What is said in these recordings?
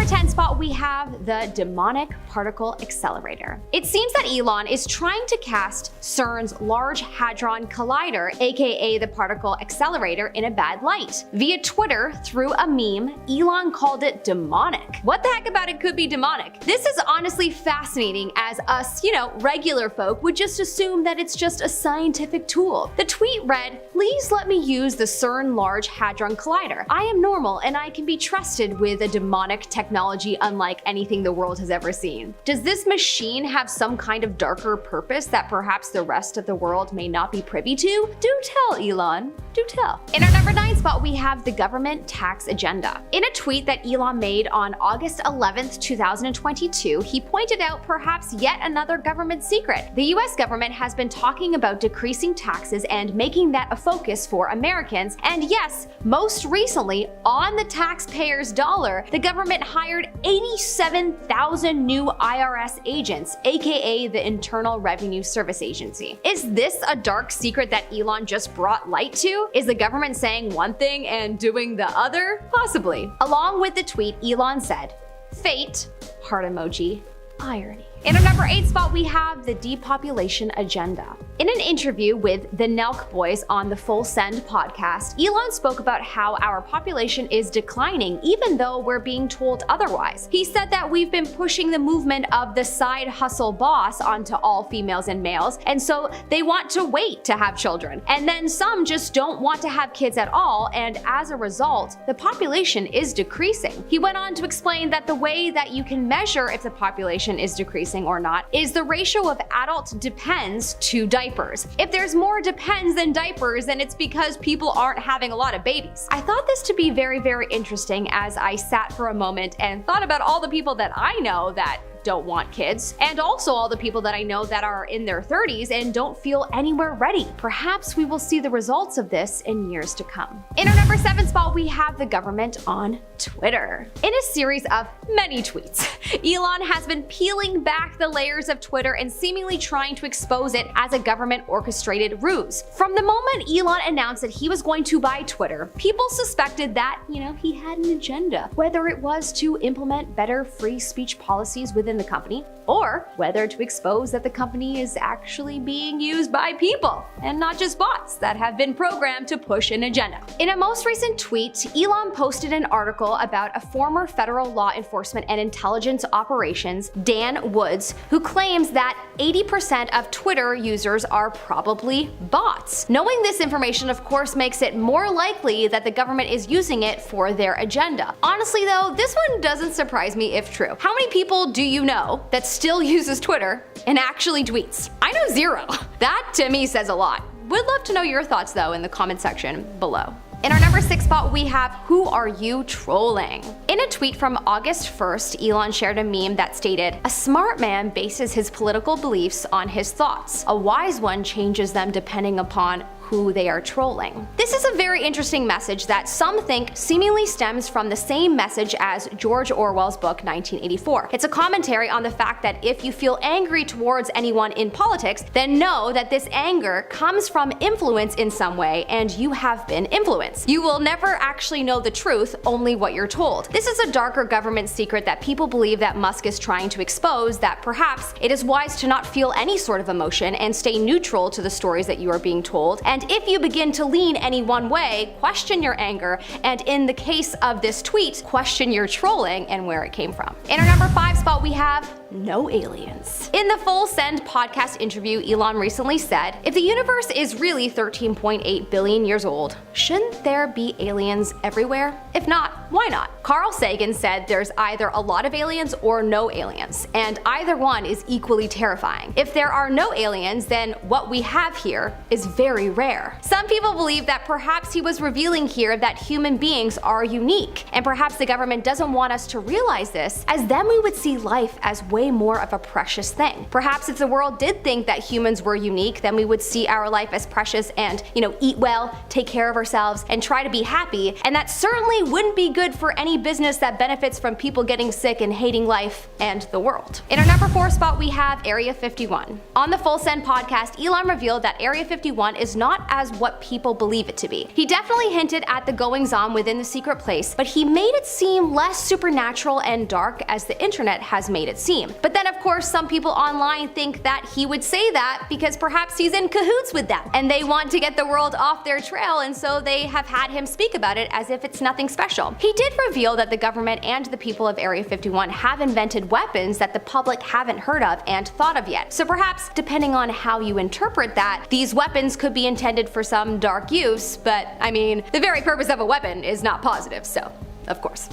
number 10 spot, we have the demonic particle accelerator. It seems that Elon is trying to cast CERN's Large Hadron Collider, aka the particle accelerator, in a bad light. Via Twitter, through a meme, Elon called it demonic. What the heck about it could be demonic? This is honestly fascinating, as us, regular folk would just assume that it's just a scientific tool. The tweet read, "Please let me use the CERN Large Hadron Collider. I am normal and I can be trusted with a demonic technology unlike anything the world has ever seen." Does this machine have some kind of darker purpose that perhaps the rest of the world may not be privy to? Do tell, Elon. Do tell. In our number 9 spot, we have the government tax agenda. In a tweet that Elon made on August 11th, 2022, he pointed out perhaps yet another government secret. The US government has been talking about decreasing taxes and making that a focus for Americans. And yes, most recently, on the taxpayer's dollar, the government hired 87,000 new IRS agents, aka the Internal Revenue Service Agency. Is this a dark secret that Elon just brought light to? Is the government saying one thing and doing the other? Possibly. Along with the tweet, Elon said, "Fate," heart emoji, irony. In our number 8 spot, we have the depopulation agenda. In an interview with the Nelk Boys on the Full Send podcast, Elon spoke about how our population is declining even though we're being told otherwise. He said that we've been pushing the movement of the side hustle boss onto all females and males, and so they want to wait to have children. And then some just don't want to have kids at all, and as a result, the population is decreasing. He went on to explain that the way that you can measure if the population is decreasing or not is the ratio of adult depends to diapers. If there's more depends than diapers, then it's because people aren't having a lot of babies. I thought this to be very, very interesting as I sat for a moment and thought about all the people that I know that don't want kids, and also all the people that I know that are in their 30s and don't feel anywhere ready. Perhaps we will see the results of this in years to come. In our number 7 spot, we have the government on Twitter. In a series of many tweets, Elon has been peeling back the layers of Twitter and seemingly trying to expose it as a government-orchestrated ruse. From the moment Elon announced that he was going to buy Twitter, people suspected that, he had an agenda, whether it was to implement better free speech policies within the company, or whether to expose that the company is actually being used by people and not just bots that have been programmed to push an agenda. In a most recent tweet, Elon posted an article about a former federal law enforcement and intelligence operations, Dan Woods, who claims that 80% of Twitter users are probably bots. Knowing this information, of course, makes it more likely that the government is using it for their agenda. Honestly though, this one doesn't surprise me if true. How many people do you know that still uses Twitter and actually tweets? I know 0. That to me says a lot. Would love to know your thoughts though in the comment section below. In our number 6 spot, we have Who Are You Trolling? In a tweet from August 1st, Elon shared a meme that stated, "A smart man bases his political beliefs on his thoughts. A wise one changes them depending upon who they are trolling." This is a very interesting message that some think seemingly stems from the same message as George Orwell's book 1984. It's a commentary on the fact that if you feel angry towards anyone in politics, then know that this anger comes from influence in some way and you have been influenced. You will never actually know the truth, only what you're told. This is a darker government secret that people believe that Musk is trying to expose, that perhaps it is wise to not feel any sort of emotion and stay neutral to the stories that you are being told. And if you begin to lean any one way, question your anger, and in the case of this tweet, question your trolling and where it came from. In our number 5 spot, we have no aliens. In the Full Send podcast interview, Elon recently said, "If the universe is really 13.8 billion years old, shouldn't there be aliens everywhere? If not, why not?" Carl Sagan said there's either a lot of aliens or no aliens, and either one is equally terrifying. If there are no aliens, then what we have here is very rare. Some people believe that perhaps he was revealing here that human beings are unique, and perhaps the government doesn't want us to realize this, as then we would see life as way more of a precious thing. Perhaps if the world did think that humans were unique, then we would see our life as precious and, eat well, take care of ourselves, and try to be happy, and that certainly wouldn't be good for any business that benefits from people getting sick and hating life and the world. In our number 4 spot, we have Area 51. On the Full Send podcast, Elon revealed that Area 51 is not not as what people believe it to be. He definitely hinted at the goings-on within the secret place, but he made it seem less supernatural and dark as the internet has made it seem. But then of course some people online think that he would say that because perhaps he's in cahoots with them, and they want to get the world off their trail, and so they have had him speak about it as if it's nothing special. He did reveal that the government and the people of Area 51 have invented weapons that the public haven't heard of and thought of yet. So perhaps, depending on how you interpret that, these weapons could be intended for some dark use, but I mean, the very purpose of a weapon is not positive, so of course.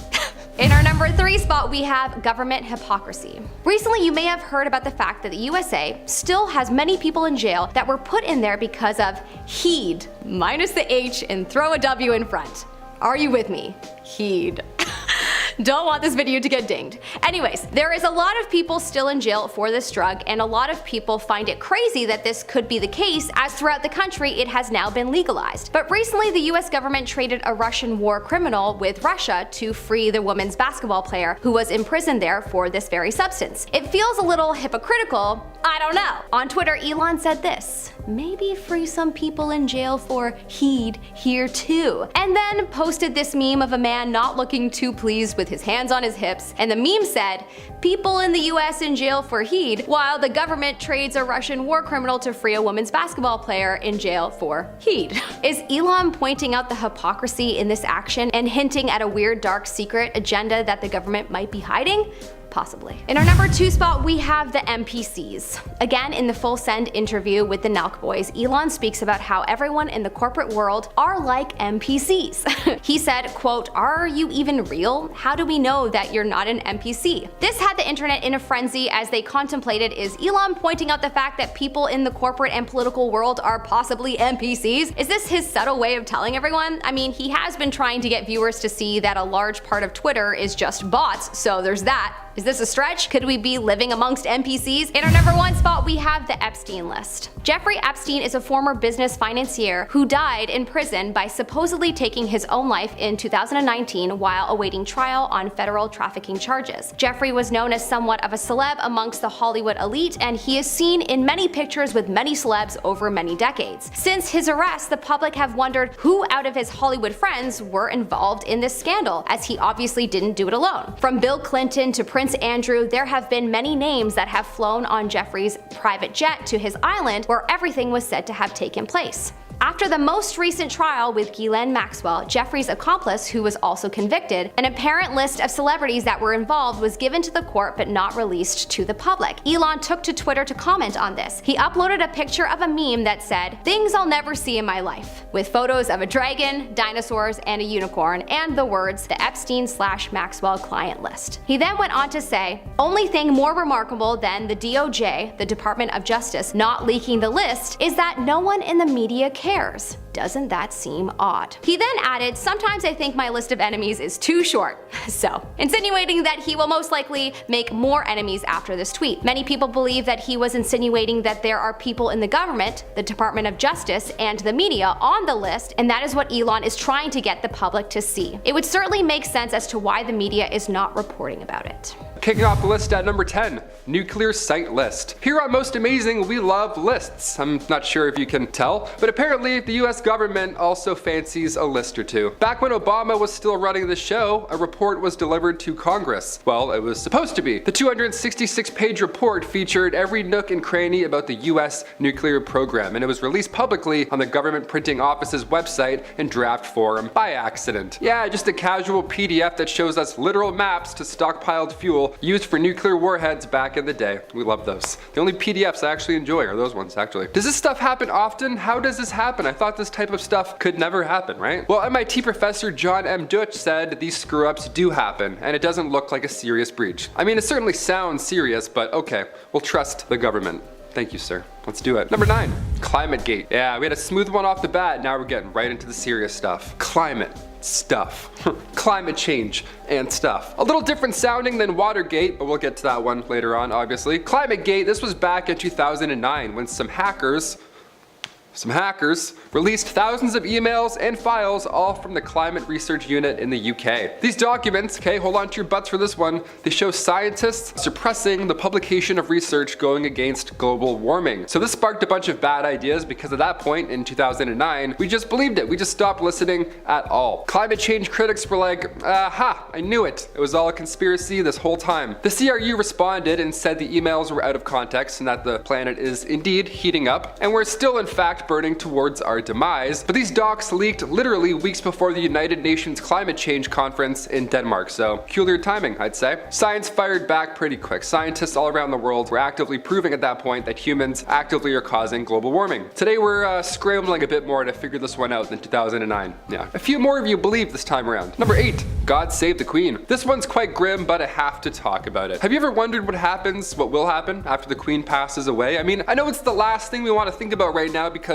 In our number 3 spot, we have government hypocrisy. Recently, you may have heard about the fact that the USA still has many people in jail that were put in there because of heed, minus the H and throw a W in front. Are you with me? Heed. Don't want this video to get dinged. Anyways, there is a lot of people still in jail for this drug, and a lot of people find it crazy that this could be the case, as throughout the country it has now been legalized. But recently the US government traded a Russian war criminal with Russia to free the women's basketball player who was imprisoned there for this very substance. It feels a little hypocritical, I don't know. On Twitter, Elon said this: maybe free some people in jail for heed here too. And then posted this meme of a man not looking too pleased with his hands on his hips, and the meme said, people in the US in jail for heed, while the government trades a Russian war criminal to free a women's basketball player in jail for heed. Is Elon pointing out the hypocrisy in this action and hinting at a weird dark secret agenda that the government might be hiding? Possibly. In our number 2 spot, we have the NPCs. Again, in the Full Send interview with the Nelk Boys, Elon speaks about how everyone in the corporate world are like NPCs. He said, quote, "Are you even real? How do we know that you're not an NPC?" This had the internet in a frenzy as they contemplated, is Elon pointing out the fact that people in the corporate and political world are possibly NPCs? Is this his subtle way of telling everyone? I mean, he has been trying to get viewers to see that a large part of Twitter is just bots, so there's that. Is this a stretch? Could we be living amongst NPCs? In our number 1 spot, we have the Epstein list. Jeffrey Epstein is a former business financier who died in prison by supposedly taking his own life in 2019 while awaiting trial on federal trafficking charges. Jeffrey was known as somewhat of a celeb amongst the Hollywood elite, and he is seen in many pictures with many celebs over many decades. Since his arrest, the public have wondered who out of his Hollywood friends were involved in this scandal, as he obviously didn't do it alone. From Bill Clinton to Prince Andrew, there have been many names that have flown on Jeffrey's private jet to his island where everything was said to have taken place. After the most recent trial with Ghislaine Maxwell, Jeffrey's accomplice, who was also convicted, an apparent list of celebrities that were involved was given to the court but not released to the public. Elon took to Twitter to comment on this. He uploaded a picture of a meme that said, "Things I'll never see in my life," with photos of a dragon, dinosaurs, and a unicorn, and the words, "the Epstein/Maxwell client list." He then went on to say, "Only thing more remarkable than the DOJ, the Department of Justice, not leaking the list is that no one in the media cares. Doesn't that seem odd?" He then added, "Sometimes I think my list of enemies is too short." So, insinuating that he will most likely make more enemies after this tweet. Many people believe that he was insinuating that there are people in the government, the Department of Justice, and the media on the list, and that is what Elon is trying to get the public to see. It would certainly make sense as to why the media is not reporting about it. Kicking off the list at number 10, nuclear site list. Here on Most Amazing, we love lists. I'm not sure if you can tell, but apparently the US government also fancies a list or two. Back when Obama was still running the show, a report was delivered to Congress. Well, it was supposed to be. The 266-page report featured every nook and cranny about the US nuclear program, and it was released publicly on the government printing office's website in draft form by accident. Yeah, just a casual PDF that shows us literal maps to stockpiled fuel used for nuclear warheads back in the day. We love those. The only PDFs I actually enjoy are those ones, actually. Does this stuff happen often? How does this happen? I thought this type of stuff could never happen, right? Well, MIT professor John M. Deutsch said these screw-ups do happen, and it doesn't look like a serious breach. I mean, it certainly sounds serious, but okay, we'll trust the government. Thank you, sir. Let's do it. Number 9, ClimateGate. Yeah, we had a smooth one off the bat, now we're getting right into the serious stuff. Climate stuff. Climate change and stuff. A little different sounding than Watergate, but we'll get to that one later on, obviously. ClimateGate, this was back in 2009 when some hackers some hackers released thousands of emails and files, all from the Climate Research Unit in the UK. These documents, okay, hold on to your butts for this one, they show scientists suppressing the publication of research going against global warming. So this sparked a bunch of bad ideas because at that point in 2009, we just believed it. We just stopped listening at all. Climate change critics were like, aha, I knew it. It was all a conspiracy this whole time. The CRU responded and said the emails were out of context and that the planet is indeed heating up, and we're still in fact burning towards our demise. But these docs leaked literally weeks before the United Nations Climate Change Conference in Denmark, so peculiar timing, I'd say. Science fired back pretty quick. Scientists all around the world were actively proving at that point that humans actively are causing global warming. Today we're scrambling a bit more to figure this one out than 2009. Yeah, a few more of you believe this time around. Number 8, God save the Queen. This one's quite grim, but I have to talk about it. Have you ever wondered what will happen after the Queen passes away? I mean, I know it's the last thing we want to think about right now because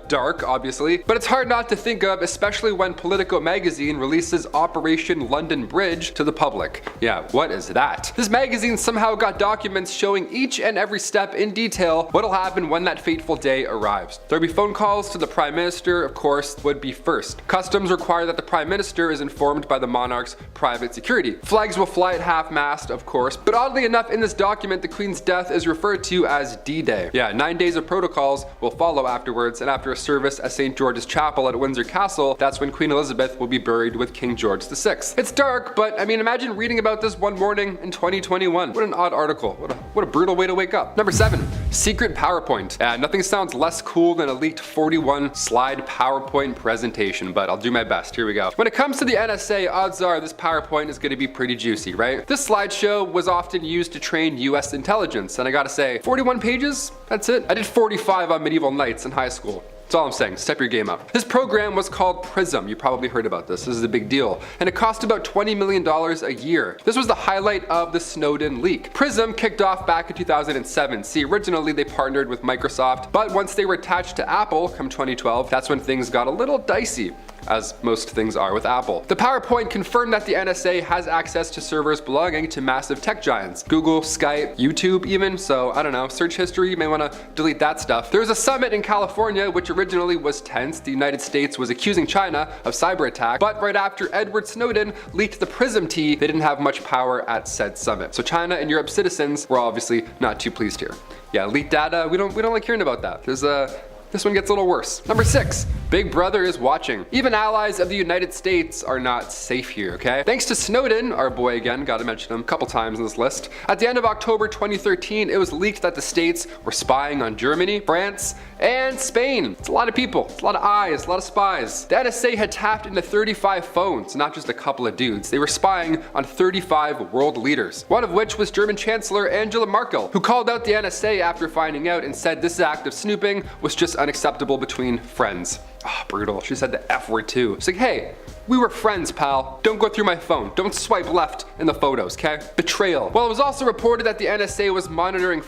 dark, obviously, but it's hard not to think of, especially when Politico magazine releases Operation London Bridge to the public. Yeah, what is that? This magazine somehow got documents showing each and every step in detail what'll happen when that fateful day arrives. There'll be phone calls to the Prime Minister, of course, would be first. Customs require that the Prime Minister is informed by the monarch's private security. Flags will fly at half-mast, of course, but oddly enough in this document the Queen's death is referred to as D-Day. Yeah, 9 days of protocols will follow afterwards, and after a service at St. George's Chapel at Windsor Castle, that's when Queen Elizabeth will be buried with King George VI. It's dark, but I mean, imagine reading about this one morning in 2021. What an odd article. What a brutal way to wake up. Number 7, secret PowerPoint. Nothing sounds less cool than a leaked 41 slide PowerPoint presentation, but I'll do my best. Here we go. When it comes to the NSA, odds are this PowerPoint is going to be pretty juicy, right? This slideshow was often used to train US intelligence, and I gotta say, 41 pages? That's it. I did 45 on medieval knights in high school. That's all I'm saying, step your game up. This program was called PRISM. You probably heard about this. This is a big deal. And it cost about $20 million a year. This was the highlight of the Snowden leak. PRISM kicked off back in 2007. See, originally they partnered with Microsoft, but once they were attached to Apple come 2012, that's when things got a little dicey, as most things are with Apple. The PowerPoint confirmed that the NSA has access to servers belonging to massive tech giants. Google, Skype, YouTube even, so I don't know, search history, you may want to delete that stuff. There was a summit in California which originally was tense. The United States was accusing China of cyber attack, but right after Edward Snowden leaked the PRISM tea, they didn't have much power at said summit. So China and Europe citizens were obviously not too pleased here. Yeah, leaked data, we don't like hearing about that. This one gets a little worse. Number 6, Big Brother is watching. Even allies of the United States are not safe here, okay? Thanks to Snowden, our boy again, gotta mention him a couple times in this list. At the end of October 2013, it was leaked that the states were spying on Germany, France, and Spain. It's a lot of people, it's a lot of eyes, a lot of spies. The NSA had tapped into 35 phones, not just a couple of dudes. They were spying on 35 world leaders, one of which was German Chancellor Angela Merkel, who called out the NSA after finding out and said this act of snooping was just unacceptable between friends. Ah, brutal. She said the F word too. She's like, hey, we were friends, pal. Don't go through my phone. Don't swipe left in the photos, okay? Betrayal. Well, it was also reported that the NSA was monitoring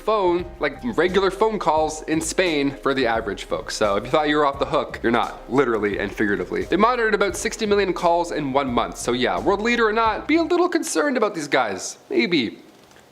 regular phone calls in Spain for the average folks. So if you thought you were off the hook, you're not, literally and figuratively. They monitored about 60 million calls in 1 month. So yeah, world leader or not, be a little concerned about these guys. Maybe.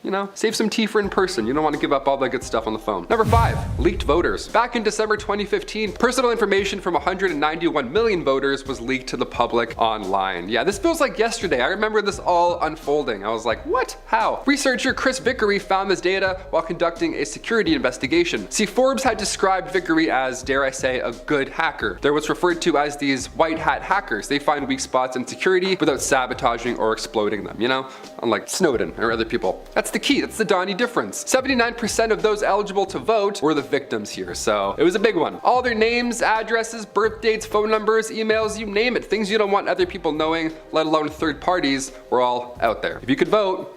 You know, save some tea for in person. You don't want to give up all that good stuff on the phone. Number 5, leaked voters. Back in December 2015, personal information from 191 million voters was leaked to the public online. Yeah, this feels like yesterday. I remember this all unfolding. I was like, what? How? Researcher Chris Vickery found this data while conducting a security investigation. See, Forbes had described Vickery as, dare I say, a good hacker. They're what's referred to as these white hat hackers. They find weak spots in security without sabotaging or exploding them, you know? Unlike Snowden or other people. That's the key, that's the Donnie difference. 79% of those eligible to vote were the victims here, so it was a big one. All their names, addresses, birth dates, phone numbers, emails, you name it, things you don't want other people knowing, let alone third parties, were all out there. If you could vote,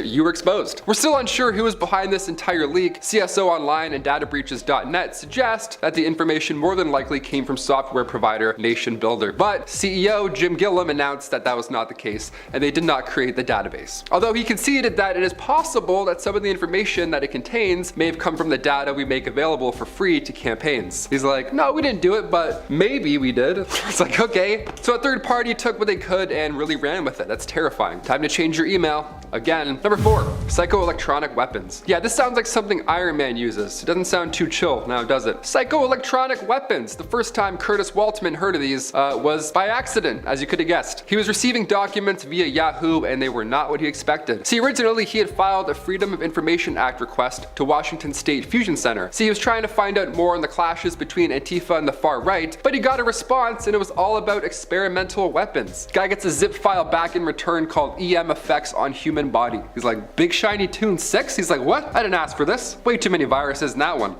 you were exposed. We're still unsure who is behind this entire leak. CSO Online and databreaches.net suggest that the information more than likely came from software provider Nation Builder, but CEO Jim Gilliam announced that that was not the case and they did not create the database. Although he conceded that it is possible that some of the information that it contains may have come from the data we make available for free to campaigns. He's like, no, we didn't do it, but maybe we did. It's like, okay. So a third party took what they could and really ran with it. That's terrifying. Time to change your email. Again, 10. Number 4, psychoelectronic weapons. Yeah, this sounds like something Iron Man uses. It doesn't sound too chill now, does it? Psychoelectronic weapons. The first time Curtis Waltman heard of these was by accident, as you could have guessed. He was receiving documents via Yahoo, and they were not what he expected. See, originally he had filed a Freedom of Information Act request to Washington State Fusion Center. See, he was trying to find out more on the clashes between Antifa and the far right, but he got a response and it was all about experimental weapons. Guy gets a zip file back in return called EM effects on human body. He's like, Big Shiny Tune 6? He's like, what? I didn't ask for this. Way too many viruses in that one.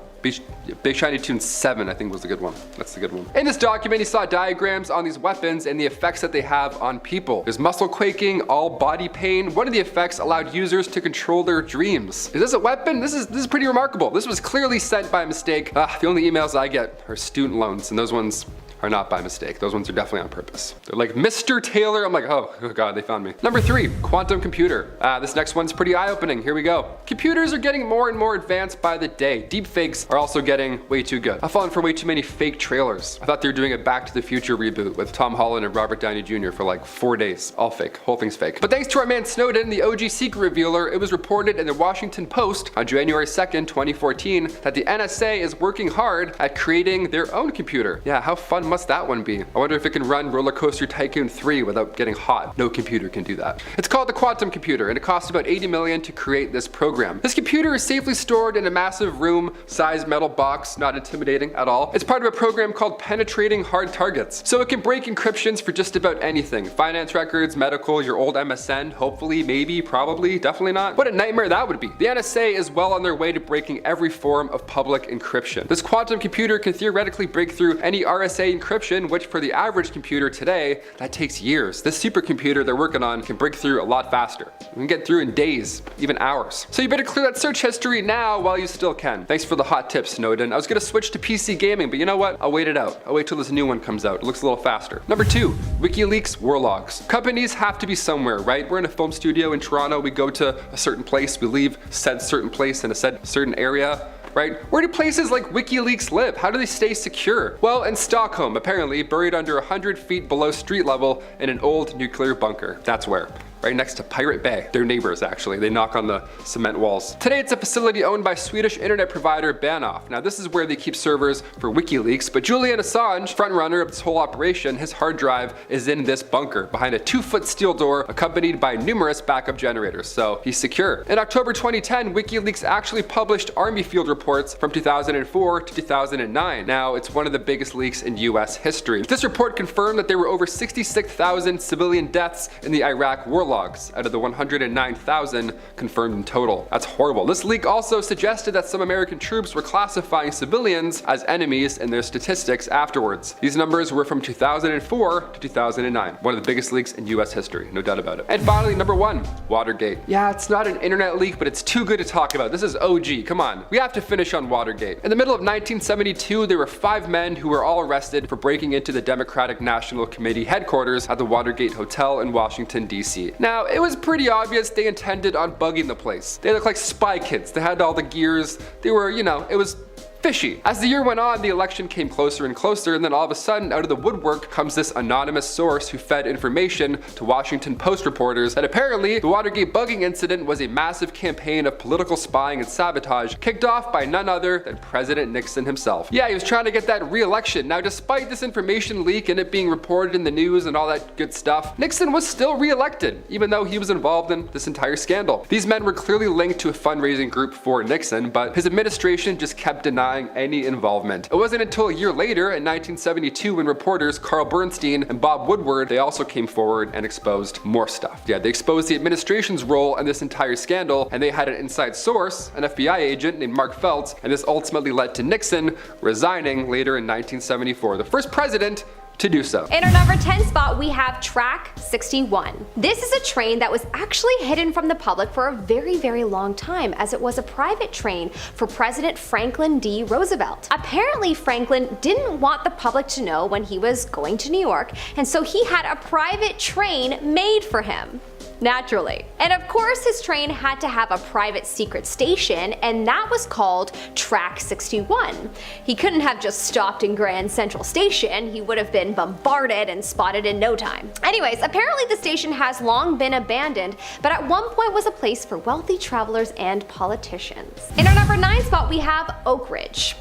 Big Shiny Tune 7, I think, was the good one. That's the good one. In this document, he saw diagrams on these weapons and the effects that they have on people. There's muscle quaking, all body pain. One of the effects allowed users to control their dreams. Is this a weapon? This is pretty remarkable. This was clearly sent by mistake. The only emails I get are student loans, and those ones are not by mistake. Those ones are definitely on purpose. They're like, Mr. Taylor. I'm like, oh God, they found me. Number 3, quantum computer. This next one's pretty eye-opening. Here we go. Computers are getting more and more advanced by the day. Deepfakes are also getting way too good. I've fallen for way too many fake trailers. I thought they were doing a Back to the Future reboot with Tom Holland and Robert Downey Jr. for like 4 days. All fake. Whole thing's fake. But thanks to our man Snowden, the OG secret revealer, it was reported in the Washington Post on January 2nd, 2014, that the NSA is working hard at creating their own computer. Yeah, how fun must that one be? I wonder if it can run Roller Coaster Tycoon 3 without getting hot. No computer can do that. It's called the quantum computer, and it costs about $80 million to create this program. This computer is safely stored in a massive room-sized metal box, not intimidating at all. It's part of a program called Penetrating Hard Targets. So it can break encryptions for just about anything. Finance records, medical, your old MSN, hopefully, maybe, probably, definitely not. What a nightmare that would be. The NSA is well on their way to breaking every form of public encryption. This quantum computer can theoretically break through any RSA encryption, which for the average computer today, that takes years. This supercomputer they're working on can break through a lot faster. We can get through in days, even hours. So you better clear that search history now while you still can. Thanks for the hot tips, Snowden. I was gonna switch to PC gaming, but you know what? I'll wait it out. I'll wait till this new one comes out. It looks a little faster. Number 2, WikiLeaks war logs. Companies have to be somewhere, right? We're in a film studio in Toronto. We go to a certain place. We leave said certain place in a said certain area. Right? Where do places like WikiLeaks live? How do they stay secure? Well, in Stockholm, apparently, buried under 100 feet below street level in an old nuclear bunker. That's where. Right next to Pirate Bay. They're neighbors, actually. They knock on the cement walls. Today, it's a facility owned by Swedish internet provider Bahnhof. Now, this is where they keep servers for WikiLeaks, but Julian Assange, frontrunner of this whole operation, his hard drive is in this bunker behind a 2-foot steel door accompanied by numerous backup generators, so he's secure. In October 2010, WikiLeaks actually published Army field reports from 2004 to 2009. Now, it's one of the biggest leaks in US history. This report confirmed that there were over 66,000 civilian deaths in the Iraq war logs out of the 109,000 confirmed in total. That's horrible. This leak also suggested that some American troops were classifying civilians as enemies in their statistics afterwards. These numbers were from 2004 to 2009. One of the biggest leaks in US history, no doubt about it. And finally, number 1, Watergate. Yeah, it's not an internet leak, but it's too good to talk about. This is OG, come on. We have to finish on Watergate. In the middle of 1972, there were 5 men who were all arrested for breaking into the Democratic National Committee headquarters at the Watergate Hotel in Washington, D.C. Now, it was pretty obvious they intended on bugging the place. They looked like spy kids. They had all the gears. They were, it was fishy. As the year went on, the election came closer and closer, and then all of a sudden, out of the woodwork comes this anonymous source who fed information to Washington Post reporters that apparently the Watergate bugging incident was a massive campaign of political spying and sabotage kicked off by none other than President Nixon himself. Yeah, he was trying to get that re-election. Now, despite this information leak and it being reported in the news and all that good stuff, Nixon was still re-elected, even though he was involved in this entire scandal. These men were clearly linked to a fundraising group for Nixon, but his administration just kept denying any involvement. It wasn't until a year later in 1972 when reporters Carl Bernstein and Bob Woodward, they also came forward and exposed more stuff. Yeah, they exposed the administration's role in this entire scandal, and they had an inside source, an FBI agent named Mark Feltz, and this ultimately led to Nixon resigning later in 1974, the first president to do so. In our number 10 spot, we have Track 61. This is a train that was actually hidden from the public for a very, very long time, as it was a private train for President Franklin D. Roosevelt. Apparently, Franklin didn't want the public to know when he was going to New York, and so he had a private train made for him. Naturally. And of course his train had to have a private secret station, and that was called Track 61. He couldn't have just stopped in Grand Central Station, he would have been bombarded and spotted in no time. Anyways, apparently the station has long been abandoned, but at one point was a place for wealthy travelers and politicians. In our number 9 spot we have Oak Ridge.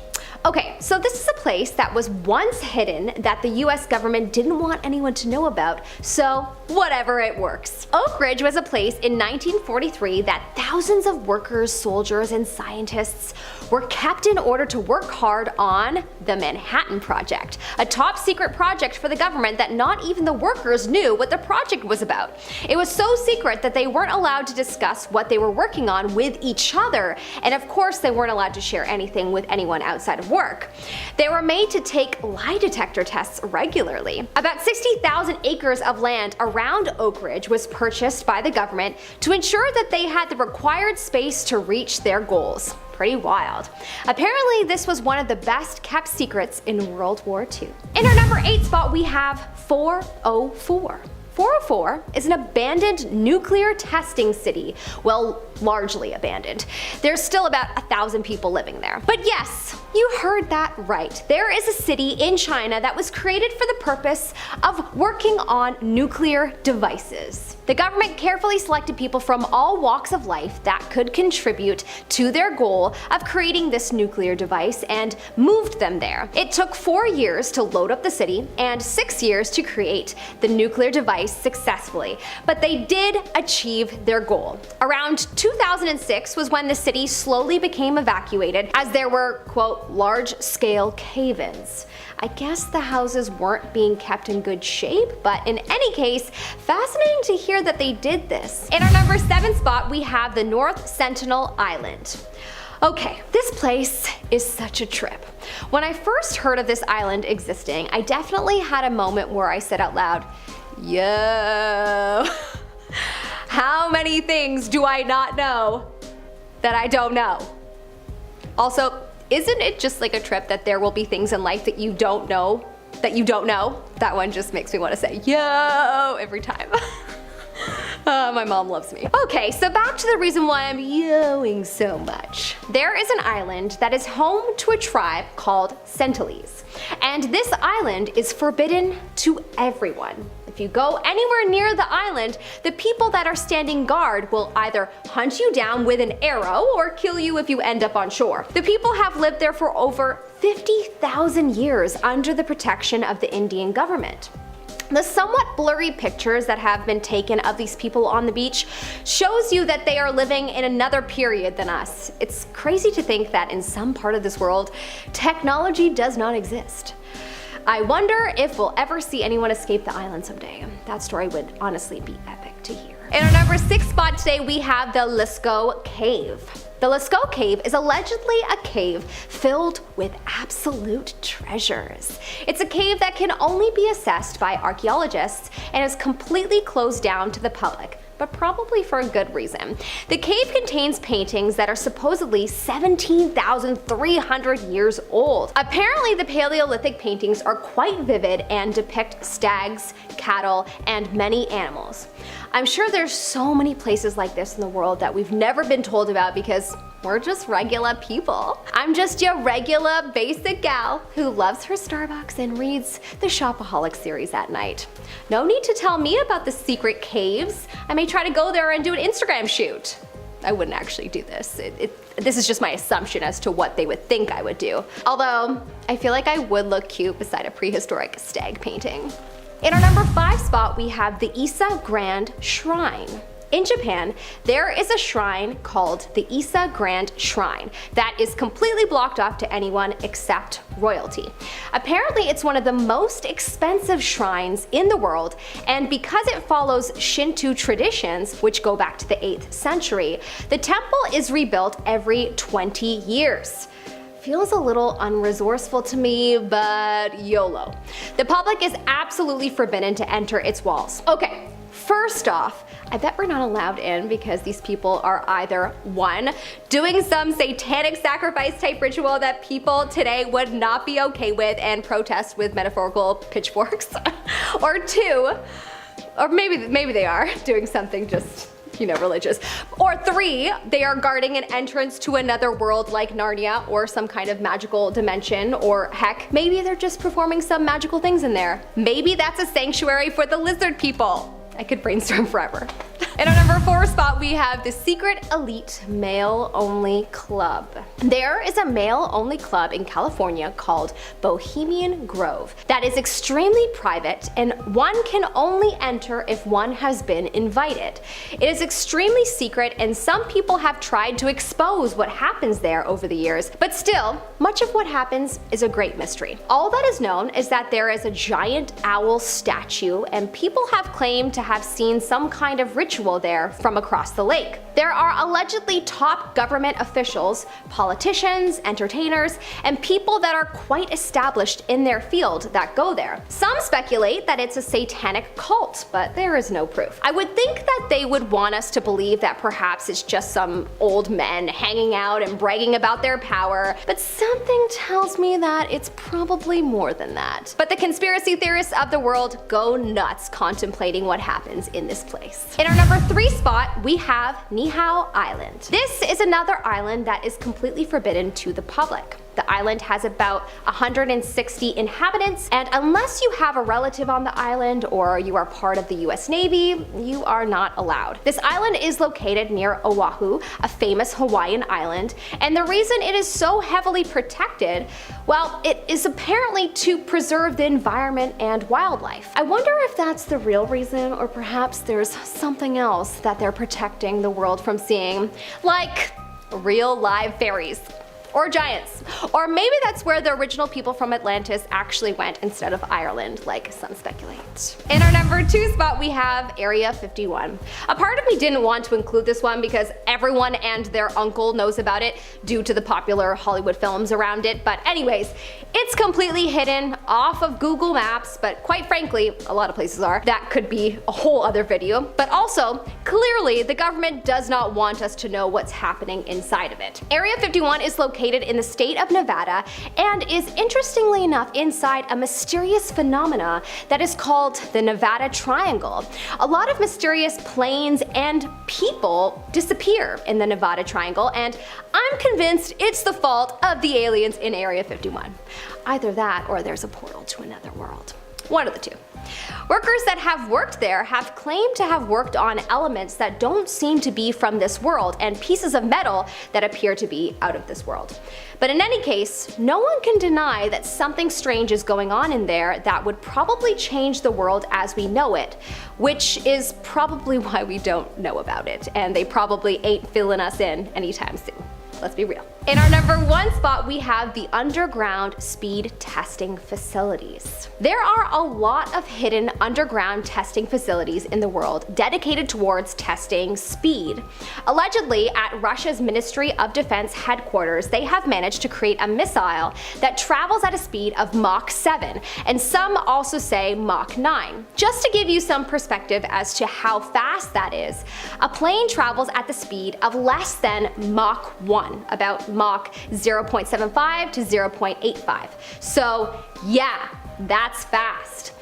Okay, so this is a place that was once hidden that the US government didn't want anyone to know about, so whatever, it works. Oak Ridge was a place in 1943 that thousands of workers, soldiers, and scientists were kept in order to work hard on the Manhattan Project, a top secret project for the government that not even the workers knew what the project was about. It was so secret that they weren't allowed to discuss what they were working on with each other, and of course they weren't allowed to share anything with anyone outside of work. They were made to take lie detector tests regularly. About 60,000 acres of land around Oak Ridge was purchased by the government to ensure that they had the required space to reach their goals. Pretty wild. Apparently this was one of the best kept secrets in World War II. In our number 8 spot we have 404. 404 is an abandoned nuclear testing city. Well, largely abandoned. There's still about 1,000 people living there. But yes, you heard that right. There is a city in China that was created for the purpose of working on nuclear devices. The government carefully selected people from all walks of life that could contribute to their goal of creating this nuclear device and moved them there. It took 4 years to load up the city and 6 years to create the nuclear device successfully, but they did achieve their goal. Around 2006 was when the city slowly became evacuated as there were, quote, large-scale cave-ins. I guess the houses weren't being kept in good shape, but in any case, fascinating to hear that they did this. In our number 7 spot, we have the North Sentinel Island. Okay, this place is such a trip. When I first heard of this island existing, I definitely had a moment where I said out loud, yo, how many things do I not know that I don't know? Also, isn't it just like a trip that there will be things in life that you don't know that you don't know? That one just makes me want to say yo every time. My mom loves me. Okay, so back to the reason why I'm yoing so much. There is an island that is home to a tribe called Sentinels, and this island is forbidden to everyone. If you go anywhere near the island, the people that are standing guard will either hunt you down with an arrow or kill you if you end up on shore. The people have lived there for over 50,000 years under the protection of the Indian government. The somewhat blurry pictures that have been taken of these people on the beach shows you that they are living in another period than us. It's crazy to think that in some part of this world, technology does not exist. I wonder if we'll ever see anyone escape the island someday. That story would honestly be epic to hear. In our number 6 spot today, we have the Lascaux Cave. The Lascaux Cave is allegedly a cave filled with absolute treasures. It's a cave that can only be accessed by archaeologists and is completely closed down to the public, but probably for a good reason. The cave contains paintings that are supposedly 17,300 years old. Apparently the Paleolithic paintings are quite vivid and depict stags, cattle, and many animals. I'm sure there's so many places like this in the world that we've never been told about because we're just regular people. I'm just your regular basic gal who loves her Starbucks and reads the Shopaholic series at night. No need to tell me about the secret caves. I may try to go there and do an Instagram shoot. I wouldn't actually do this. This is just my assumption as to what they would think I would do. Although, I feel like I would look cute beside a prehistoric stag painting. In our number 5 spot, we have the Ise Grand Shrine. In Japan, there is a shrine called the Ise Grand Shrine that is completely blocked off to anyone except royalty. Apparently, it's one of the most expensive shrines in the world, and because it follows Shinto traditions, which go back to the 8th century, the temple is rebuilt every 20 years. Feels a little unresourceful to me, but YOLO. The public is absolutely forbidden to enter its walls. Okay, first off, I bet we're not allowed in because these people are either 1, doing some satanic sacrifice type ritual that people today would not be okay with and protest with metaphorical pitchforks, or 2, Or maybe they are doing something just, religious. Or 3, they are guarding an entrance to another world like Narnia or some kind of magical dimension, or heck, maybe they're just performing some magical things in there. Maybe that's a sanctuary for the lizard people. I could brainstorm forever. In our number 4 spot, we have the secret elite male-only club. There is a male-only club in California called Bohemian Grove that is extremely private, and one can only enter if one has been invited. It is extremely secret, and some people have tried to expose what happens there over the years, but still, much of what happens is a great mystery. All that is known is that there is a giant owl statue, and people have claimed to have seen some kind of ritual there from across the lake. There are allegedly top government officials, politicians, entertainers, and people that are quite established in their field that go there. Some speculate that it's a satanic cult, but there is no proof. I would think that they would want us to believe that perhaps it's just some old men hanging out and bragging about their power, but something tells me that it's probably more than that. But the conspiracy theorists of the world go nuts contemplating what happens in this place. In our number 3 spot, we have Niihau Island. This is another island that is completely forbidden to the public. The island has about 160 inhabitants, and unless you have a relative on the island or you are part of the US Navy, you are not allowed. This island is located near Oahu, a famous Hawaiian island, and the reason it is so heavily protected, well, it is apparently to preserve the environment and wildlife. I wonder if that's the real reason, or perhaps there's something else that they're protecting the world from seeing, like real live fairies. Or giants. Or maybe that's where the original people from Atlantis actually went instead of Ireland, like some speculate. In our number 2 spot, we have Area 51. A part of me didn't want to include this one because everyone and their uncle knows about it due to the popular Hollywood films around it, but anyways, it's completely hidden off of Google Maps, but quite frankly, a lot of places are. That could be a whole other video, but also, clearly, the government does not want us to know what's happening inside of it. Area 51 is located in the state of Nevada and is, interestingly enough, inside a mysterious phenomena that is called the Nevada Triangle. A lot of mysterious planes and people disappear in the Nevada Triangle, and I'm convinced it's the fault of the aliens in Area 51. Either that or there's a portal to another world. One of the two. Workers that have worked there have claimed to have worked on elements that don't seem to be from this world and pieces of metal that appear to be out of this world. But in any case, no one can deny that something strange is going on in there that would probably change the world as we know it, which is probably why we don't know about it, and they probably ain't filling us in anytime soon. Let's be real. In our number 1 spot, we have the underground speed testing facilities. There are a lot of hidden underground testing facilities in the world dedicated towards testing speed. Allegedly, at Russia's Ministry of Defense headquarters, they have managed to create a missile that travels at a speed of Mach 7, and some also say Mach 9. Just to give you some perspective as to how fast that is, a plane travels at the speed of less than Mach 1, about Mach 0.75 to 0.85. So yeah, that's fast.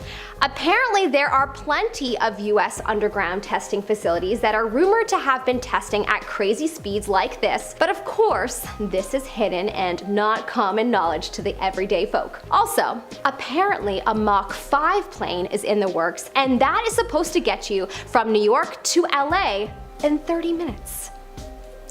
Apparently there are plenty of US underground testing facilities that are rumored to have been testing at crazy speeds like this, but of course, this is hidden and not common knowledge to the everyday folk. Also, apparently a Mach 5 plane is in the works, and that is supposed to get you from New York to LA in 30 minutes.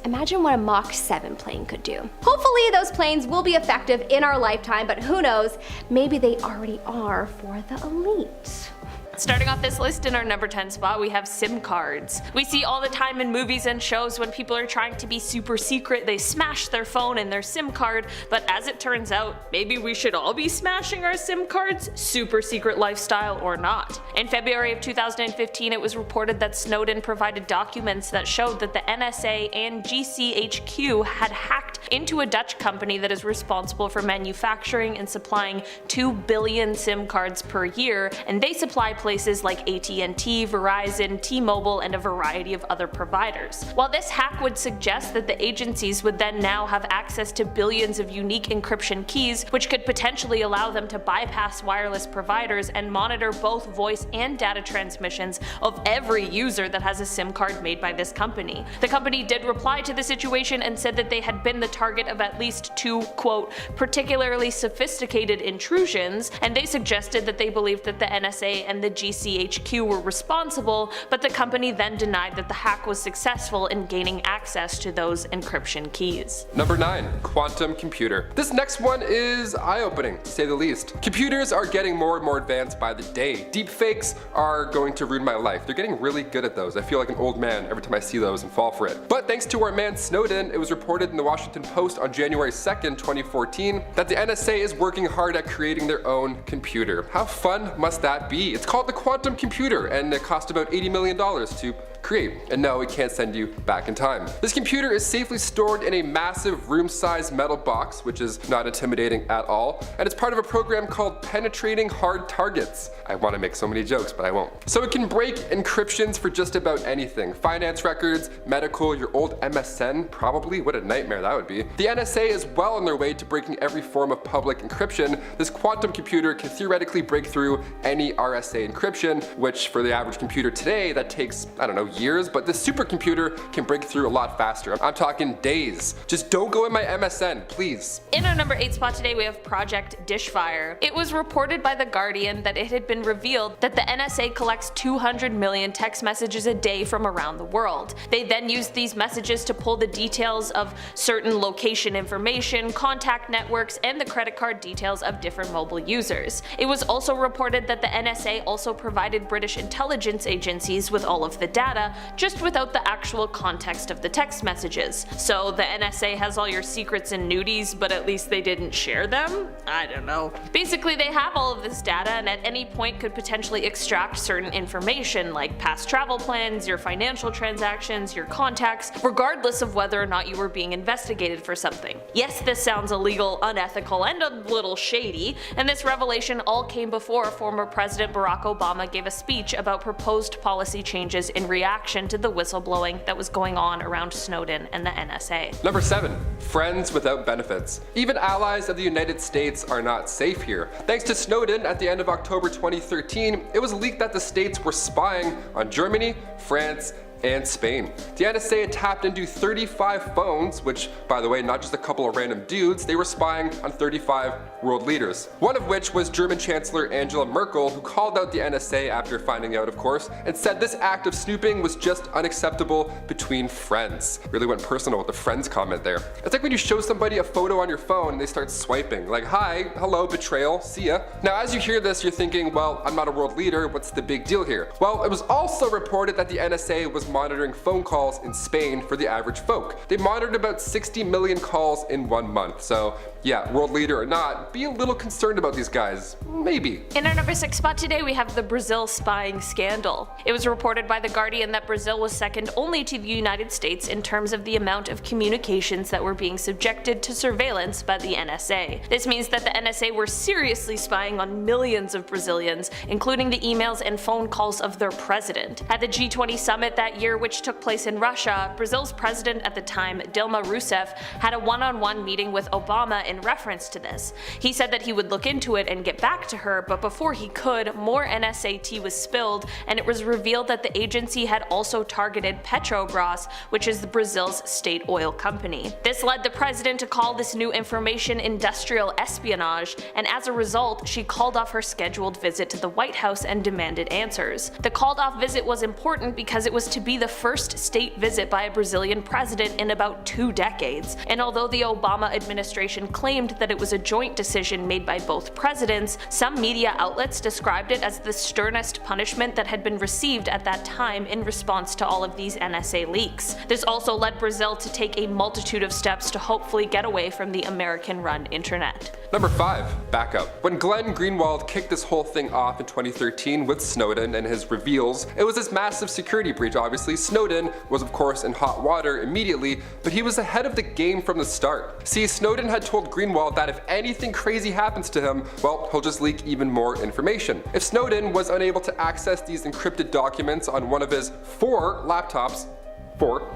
Imagine what a Mach 7 plane could do. Hopefully those planes will be effective in our lifetime, but who knows, maybe they already are for the elite. Starting off this list in our number 10 spot, we have SIM cards. We see all the time in movies and shows when people are trying to be super secret, they smash their phone and their SIM card, but as it turns out, maybe we should all be smashing our SIM cards, super secret lifestyle or not. In February of 2015, it was reported that Snowden provided documents that showed that the NSA and GCHQ had hacked into a Dutch company that is responsible for manufacturing and supplying 2 billion SIM cards per year, and they supply places like AT&T, Verizon, T-Mobile, and a variety of other providers. While this hack would suggest that the agencies would then now have access to billions of unique encryption keys, which could potentially allow them to bypass wireless providers and monitor both voice and data transmissions of every user that has a SIM card made by this company. The company did reply to the situation and said that they had been the target of at least 2, quote, particularly sophisticated intrusions, and they suggested that they believed that the NSA and the GCHQ were responsible, but the company then denied that the hack was successful in gaining access to those encryption keys. Number 9. Quantum computer. This next one is eye-opening, to say the least. Computers are getting more and more advanced by the day. Deepfakes are going to ruin my life. They're getting really good at those. I feel like an old man every time I see those and fall for it. But thanks to our man Snowden, it was reported in the Washington Post on January 2nd, 2014, that the NSA is working hard at creating their own computer. How fun must that be? It's called the quantum computer, and it cost about $80 million to create. And no, it can't send you back in time. This computer is safely stored in a massive room-sized metal box, which is not intimidating at all, and it's part of a program called Penetrating Hard Targets. I want to make so many jokes, but I won't. So it can break encryptions for just about anything. Finance records, medical, your old MSN, probably. What a nightmare that would be. The NSA is well on their way to breaking every form of public encryption. This quantum computer can theoretically break through any RSA encryption, which for the average computer today, that takes, I don't know, years, but this supercomputer can break through a lot faster. I'm talking days. Just don't go in my MSN, please. In our number 8 spot today, we have Project Dishfire. It was reported by The Guardian that it had been revealed that the NSA collects 200 million text messages a day from around the world. They then use these messages to pull the details of certain location information, contact networks, and the credit card details of different mobile users. It was also reported that the NSA also provided British intelligence agencies with all of the data, just without the actual context of the text messages. So the NSA has all your secrets and nudies, but at least they didn't share them? I don't know. Basically, they have all of this data and at any point could potentially extract certain information like past travel plans, your financial transactions, your contacts, regardless of whether or not you were being investigated for something. Yes, this sounds illegal, unethical, and a little shady, and this revelation all came before former President Barack Obama gave a speech about proposed policy changes in reaction to the whistleblowing that was going on around Snowden and the NSA. Number 7. Friends without benefits. Even allies of the United States are not safe here. Thanks to Snowden, at the end of October 2013, it was leaked that the states were spying on Germany, France, and Spain. The NSA had tapped into 35 phones, which, by the way, not just a couple of random dudes, they were spying on 35 world leaders. One of which was German Chancellor Angela Merkel, who called out the NSA after finding out, of course, and said this act of snooping was just unacceptable between friends. Really went personal with the friends comment there. It's like when you show somebody a photo on your phone and they start swiping, like, hi, hello, betrayal, see ya. Now, as you hear this, you're thinking, well, I'm not a world leader, what's the big deal here? Well, it was also reported that the NSA was monitoring phone calls in Spain for the average folk. They monitored about 60 million calls in 1 month, so yeah, world leader or not, be a little concerned about these guys. Maybe. In our number 6 spot today, we have the Brazil spying scandal. It was reported by The Guardian that Brazil was second only to the United States in terms of the amount of communications that were being subjected to surveillance by the NSA. This means that the NSA were seriously spying on millions of Brazilians, including the emails and phone calls of their president. At the G20 summit that year, which took place in Russia, Brazil's president at the time, Dilma Rousseff, had a one-on-one meeting with Obama in reference to this. He said that he would look into it and get back to her, but before he could, more NSA tea was spilled, and it was revealed that the agency had also targeted Petrobras, which is Brazil's state oil company. This led the president to call this new information industrial espionage, and as a result, she called off her scheduled visit to the White House and demanded answers. The called off visit was important because it was to be the first state visit by a Brazilian president in about 2 decades, and although the Obama administration claimed that it was a joint decision made by both presidents, some media outlets described it as the sternest punishment that had been received at that time in response to all of these NSA leaks. This also led Brazil to take a multitude of steps to hopefully get away from the American-run internet. Number 5. Backup. When Glenn Greenwald kicked this whole thing off in 2013 with Snowden and his reveals, it was this massive security breach, obviously, Obviously, Snowden was of course in hot water immediately, but he was ahead of the game from the start. See, Snowden had told Greenwald that if anything crazy happens to him, well, he'll just leak even more information. If Snowden was unable to access these encrypted documents on one of his 4 laptops,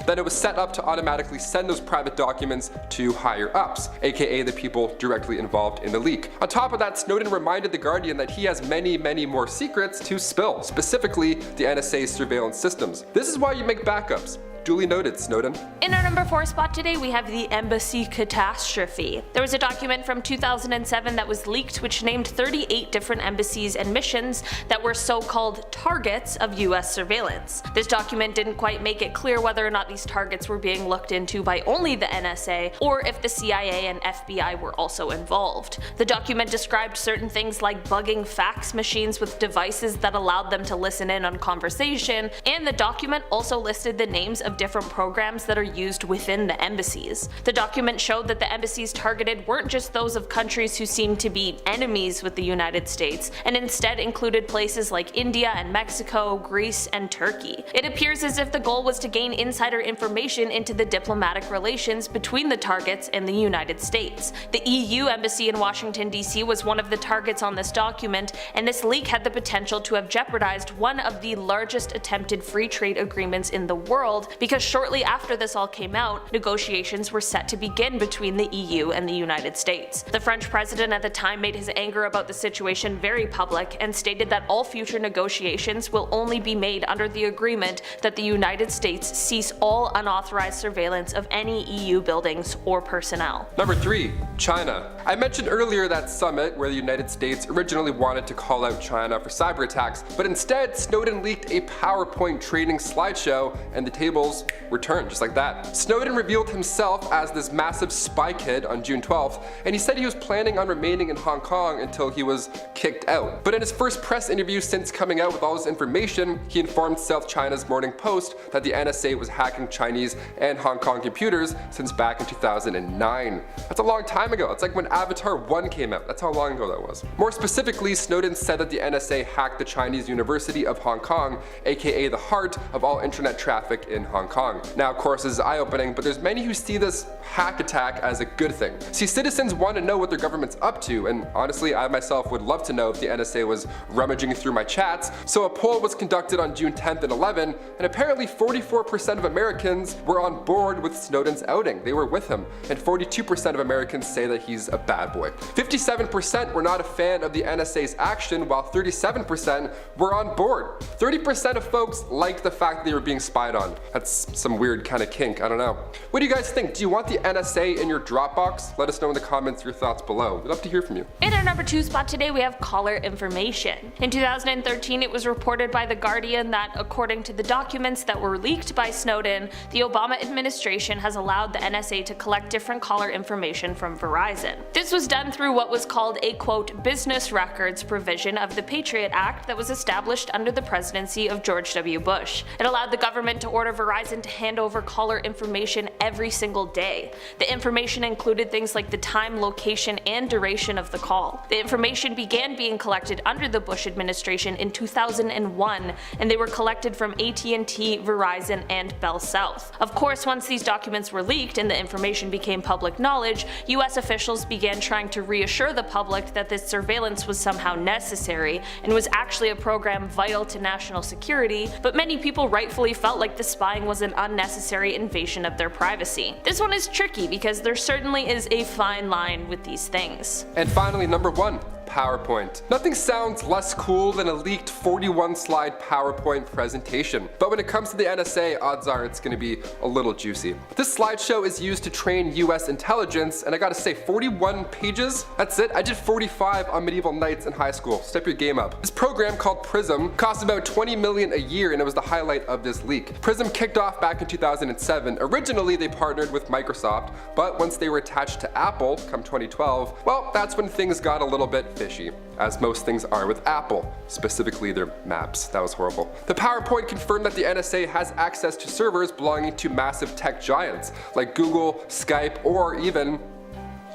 then it was set up to automatically send those private documents to higher ups, aka the people directly involved in the leak. On top of that, Snowden reminded The Guardian that he has many more secrets to spill, specifically the NSA's surveillance systems. This is why you make backups. Duly noted, Snowden. In our number 4 spot today, we have the embassy catastrophe. There was a document from 2007 that was leaked which named 38 different embassies and missions that were so-called targets of US surveillance. This document didn't quite make it clear whether or not these targets were being looked into by only the NSA or if the CIA and FBI were also involved. The document described certain things like bugging fax machines with devices that allowed them to listen in on conversation, and the document also listed the names of different programs that are used within the embassies. The document showed that the embassies targeted weren't just those of countries who seemed to be enemies with the United States, and instead included places like India and Mexico, Greece, and Turkey. It appears as if the goal was to gain insider information into the diplomatic relations between the targets and the United States. The EU embassy in Washington, D.C. was one of the targets on this document, and this leak had the potential to have jeopardized one of the largest attempted free trade agreements in the world, because shortly after this all came out, negotiations were set to begin between the EU and the United States. The French president at the time made his anger about the situation very public and stated that all future negotiations will only be made under the agreement that the United States cease all unauthorized surveillance of any EU buildings or personnel. Number 3. China. I mentioned earlier that summit where the United States originally wanted to call out China for cyber attacks, but instead Snowden leaked a PowerPoint training slideshow and the tables were turned just like that. Snowden revealed himself as this massive spy kid on June 12th, and he said he was planning on remaining in Hong Kong until he was kicked out. But in his first press interview since coming out with all this information, he informed South China's Morning Post that the NSA was hacking Chinese and Hong Kong computers since back in 2009. That's a long time ago. It's like when Avatar 1 came out. That's how long ago that was. More specifically, Snowden said that the NSA hacked the Chinese University of Hong Kong, aka the heart of all internet traffic in Hong Kong. Now, of course, this is eye-opening, but there's many who see this hack attack as a good thing. See, citizens want to know what their government's up to, and honestly, I myself would love to know if the NSA was rummaging through my chats. So a poll was conducted on June 10th and 11, and apparently 44% of Americans were on board with Snowden's outing. They were with him, and 42% of Americans say that he's a bad boy. 57% were not a fan of the NSA's action, while 37% were on board. 30% of folks liked the fact that they were being spied on. That's some weird kind of kink, I don't know. What do you guys think? Do you want the NSA in your Dropbox? Let us know in the comments your thoughts below. We'd love to hear from you. In our number 2 spot today, we have caller information. In 2013, it was reported by The Guardian that, according to the documents that were leaked by Snowden, the Obama administration has allowed the NSA to collect different caller information from Verizon. This was done through what was called a quote business records provision of the Patriot Act that was established under the presidency of George W. Bush. It allowed the government to order Verizon to hand over caller information every single day. The information included things like the time, location, and duration of the call. The information began being collected under the Bush administration in 2001, and they were collected from AT&T, Verizon, and Bell South. Of course, once these documents were leaked and the information became public knowledge, US officials began trying to reassure the public that this surveillance was somehow necessary and was actually a program vital to national security, but many people rightfully felt like the spying was an unnecessary invasion of their privacy. This one is tricky because there certainly is a fine line with these things. And finally, number 1. PowerPoint. Nothing sounds less cool than a leaked 41-slide PowerPoint presentation. But when it comes to the NSA, odds are it's going to be a little juicy. This slideshow is used to train US intelligence, and I gotta say, 41 pages? That's it? I did 45 on Medieval Knights in high school. Step your game up. This program called Prism cost about $20 million a year, and it was the highlight of this leak. Prism kicked off back in 2007. Originally, they partnered with Microsoft, but once they were attached to Apple, come 2012, well, that's when things got a little bit fishy, as most things are with Apple, specifically their maps. That was horrible. The PowerPoint confirmed that the NSA has access to servers belonging to massive tech giants like Google, Skype, or even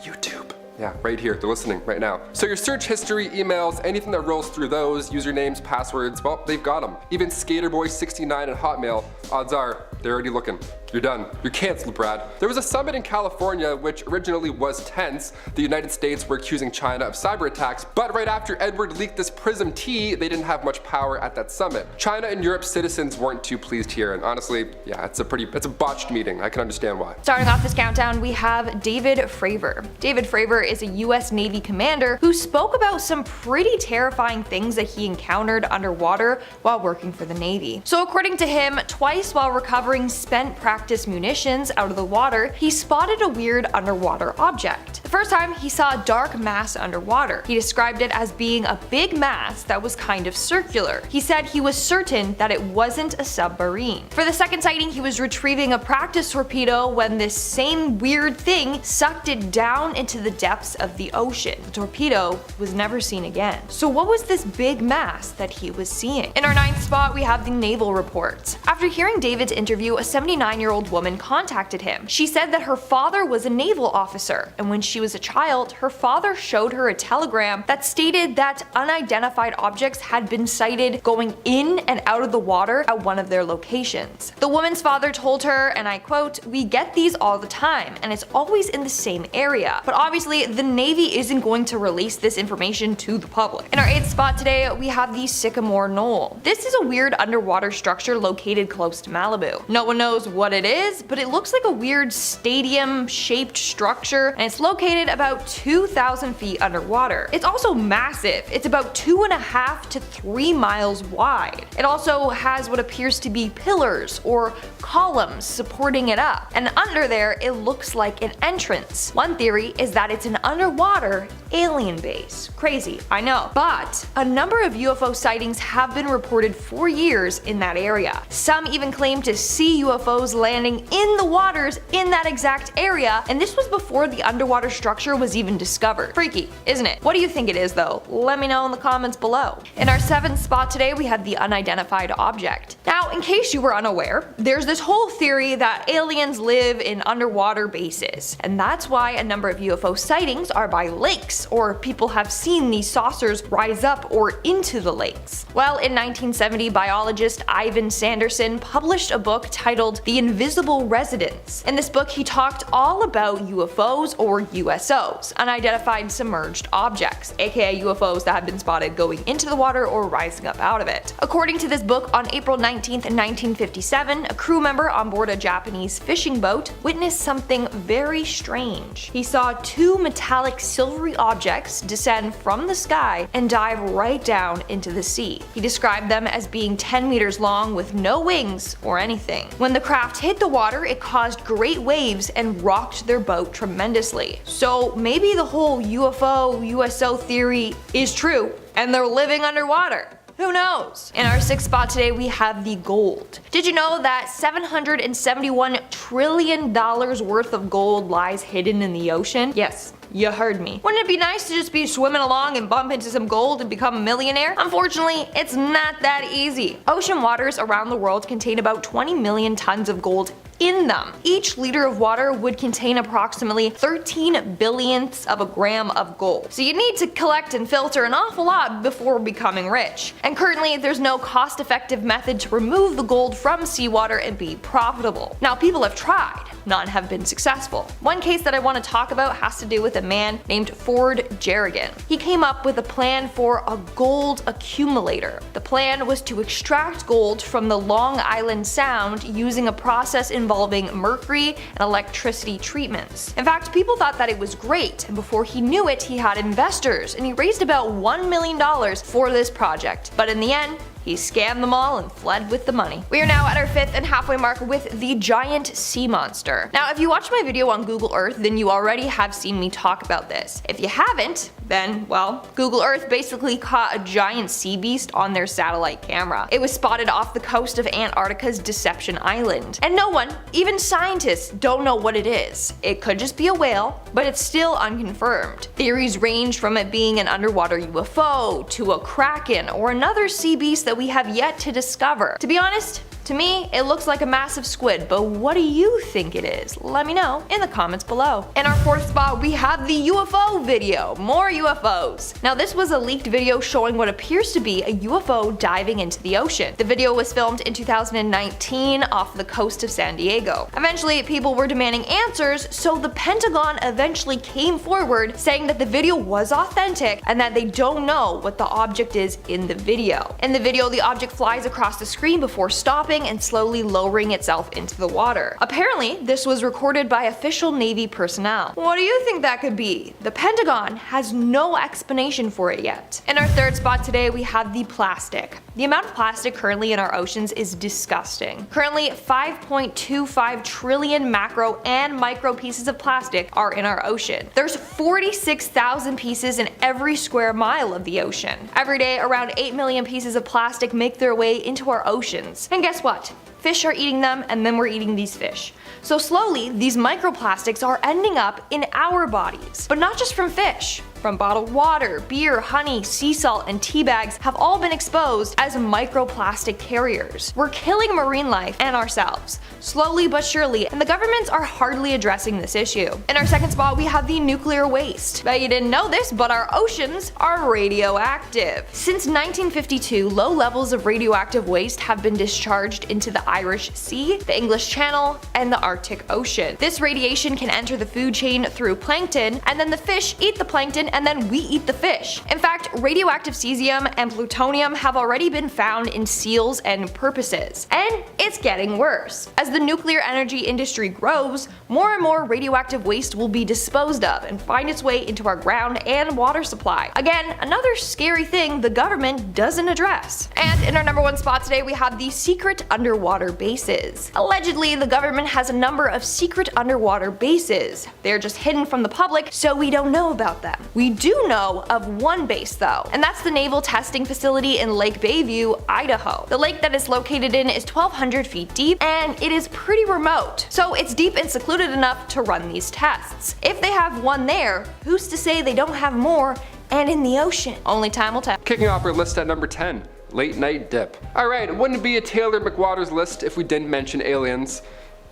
YouTube. Yeah, right here, they're listening right now. So your search history, emails, anything that rolls through those, usernames, passwords, well, they've got them. Even Skaterboy69 at Hotmail, odds are, they're already looking. You're done. You're canceled, Brad. There was a summit in California which originally was tense. The United States were accusing China of cyber attacks, but right after Edward leaked this Prism T, they didn't have much power at that summit. China and Europe's citizens weren't too pleased here, and honestly, yeah, it's a botched meeting. I can understand why. Starting off this countdown, we have David Fravor. David Fravor is a US Navy commander who spoke about some pretty terrifying things that he encountered underwater while working for the Navy. So according to him, twice while recovering spent practice munitions out of the water, he spotted a weird underwater object. The first time, he saw a dark mass underwater. He described it as being a big mass that was kind of circular. He said he was certain that it wasn't a submarine. For the second sighting, he was retrieving a practice torpedo when this same weird thing sucked it down into the depths of the ocean. The torpedo was never seen again. So what was this big mass that he was seeing? In our 9th spot, we have the naval report. After hearing David's interview, a 79-year-old woman contacted him. She said that her father was a naval officer, and when she was a child, her father showed her a telegram that stated that unidentified objects had been sighted going in and out of the water at one of their locations. The woman's father told her, and I quote, "We get these all the time, and it's always in the same area." But obviously, the Navy isn't going to release this information to the public. In our 8th spot today, we have the Sycamore Knoll. This is a weird underwater structure located close to Malibu. No one knows what it is, but it looks like a weird stadium-shaped structure, and it's located about 2,000 feet underwater. It's also massive. It's about 2.5 to 3 miles wide. It also has what appears to be pillars or columns supporting it up, and under there it looks like an entrance. One theory is that it's an underwater alien base. Crazy, I know. But a number of UFO sightings have been reported for years in that area. Some even claim to see UFOs landing in the waters in that exact area, and this was before the underwater structure was even discovered. Freaky, isn't it? What do you think it is though? Let me know in the comments below. In our 7th spot today, we have the unidentified object. Now, in case you were unaware, there's this whole theory that aliens live in underwater bases, and that's why a number of UFO sightings are by lakes, or people have seen these saucers rise up or into the lakes. Well, in 1970, biologist Ivan Sanderson published a book titled The Invisible Residence. In this book, he talked all about UFOs or USOs, unidentified submerged objects, aka UFOs that have been spotted going into the water or rising up out of it. According to this book, on April 19th, 1957, a crew member on board a Japanese fishing boat witnessed something very strange. He saw two metallic silvery objects descend from the sky and dive right down into the sea. He described them as being 10 meters long with no wings or anything. When the craft hit the water, it caused great waves and rocked their boat tremendously. So maybe the whole UFO, USO theory is true, and they're living underwater. Who knows? In our 6th spot today, we have the gold. Did you know that $771 trillion worth of gold lies hidden in the ocean? Yes, you heard me. Wouldn't it be nice to just be swimming along and bump into some gold and become a millionaire? Unfortunately, it's not that easy. Ocean waters around the world contain about 20 million tons of gold in them. Each liter of water would contain approximately 13 billionths of a gram of gold. So you need to collect and filter an awful lot before becoming rich. And currently, there's no cost-effective method to remove the gold from seawater and be profitable. Now, people have tried. None have been successful. One case that I want to talk about has to do with a man named Ford Jerrigan. He came up with a plan for a gold accumulator. The plan was to extract gold from the Long Island Sound using a process involving mercury and electricity treatments. In fact, people thought that it was great, and before he knew it, he had investors, and he raised about $1 million for this project. But in the end, he scammed them all and fled with the money. We are now at our 5th and halfway mark with the giant sea monster. Now, if you watched my video on Google Earth, then you already have seen me talk about this. If you haven't, then, well, Google Earth basically caught a giant sea beast on their satellite camera. It was spotted off the coast of Antarctica's Deception Island. And no one, even scientists, don't know what it is. It could just be a whale, but it's still unconfirmed. Theories range from it being an underwater UFO, to a kraken, or another sea beast that we have yet to discover. To be honest, To me, it looks like a massive squid, but what do you think it is? Let me know in the comments below. In our 4th spot, we have the UFO video. More UFOs. Now this was a leaked video showing what appears to be a UFO diving into the ocean. The video was filmed in 2019 off the coast of San Diego. Eventually, people were demanding answers, so the Pentagon eventually came forward saying that the video was authentic and that they don't know what the object is in the video. In the video, the object flies across the screen before stopping and slowly lowering itself into the water. Apparently, this was recorded by official Navy personnel. What do you think that could be? The Pentagon has no explanation for it yet. In our 3rd spot today, we have the plastic. The amount of plastic currently in our oceans is disgusting. Currently, 5.25 trillion macro and micro pieces of plastic are in our ocean. There's 46,000 pieces in every square mile of the ocean. Every day, around 8 million pieces of plastic make their way into our oceans. And guess what? Fish are eating them, and then we're eating these fish. So slowly, these microplastics are ending up in our bodies. But not just from fish. From bottled water, beer, honey, sea salt, and tea bags have all been exposed as microplastic carriers. We're killing marine life and ourselves, slowly but surely, and the governments are hardly addressing this issue. In our 2nd spot, we have the nuclear waste. Bet you didn't know this, but our oceans are radioactive. Since 1952, low levels of radioactive waste have been discharged into the Irish Sea, the English Channel, and the Arctic Ocean. This radiation can enter the food chain through plankton, and then the fish eat the plankton and then we eat the fish. In fact, radioactive cesium and plutonium have already been found in seals and porpoises. And it's getting worse. As the nuclear energy industry grows, more and more radioactive waste will be disposed of and find its way into our ground and water supply. Again, another scary thing the government doesn't address. And in our number 1 spot today, we have the secret underwater bases. Allegedly, the government has a number of secret underwater bases. They're just hidden from the public, so we don't know about them. We do know of one base though, and that's the Naval Testing Facility in Lake Bayview, Idaho. The lake that it's located in is 1,200 feet deep, and it is pretty remote, so it's deep and secluded enough to run these tests. If they have one there, who's to say they don't have more and in the ocean? Only time will tell. Kicking off our list at number 10. Late night dip. Alright, it wouldn't be a Taylor McWaters list if we didn't mention aliens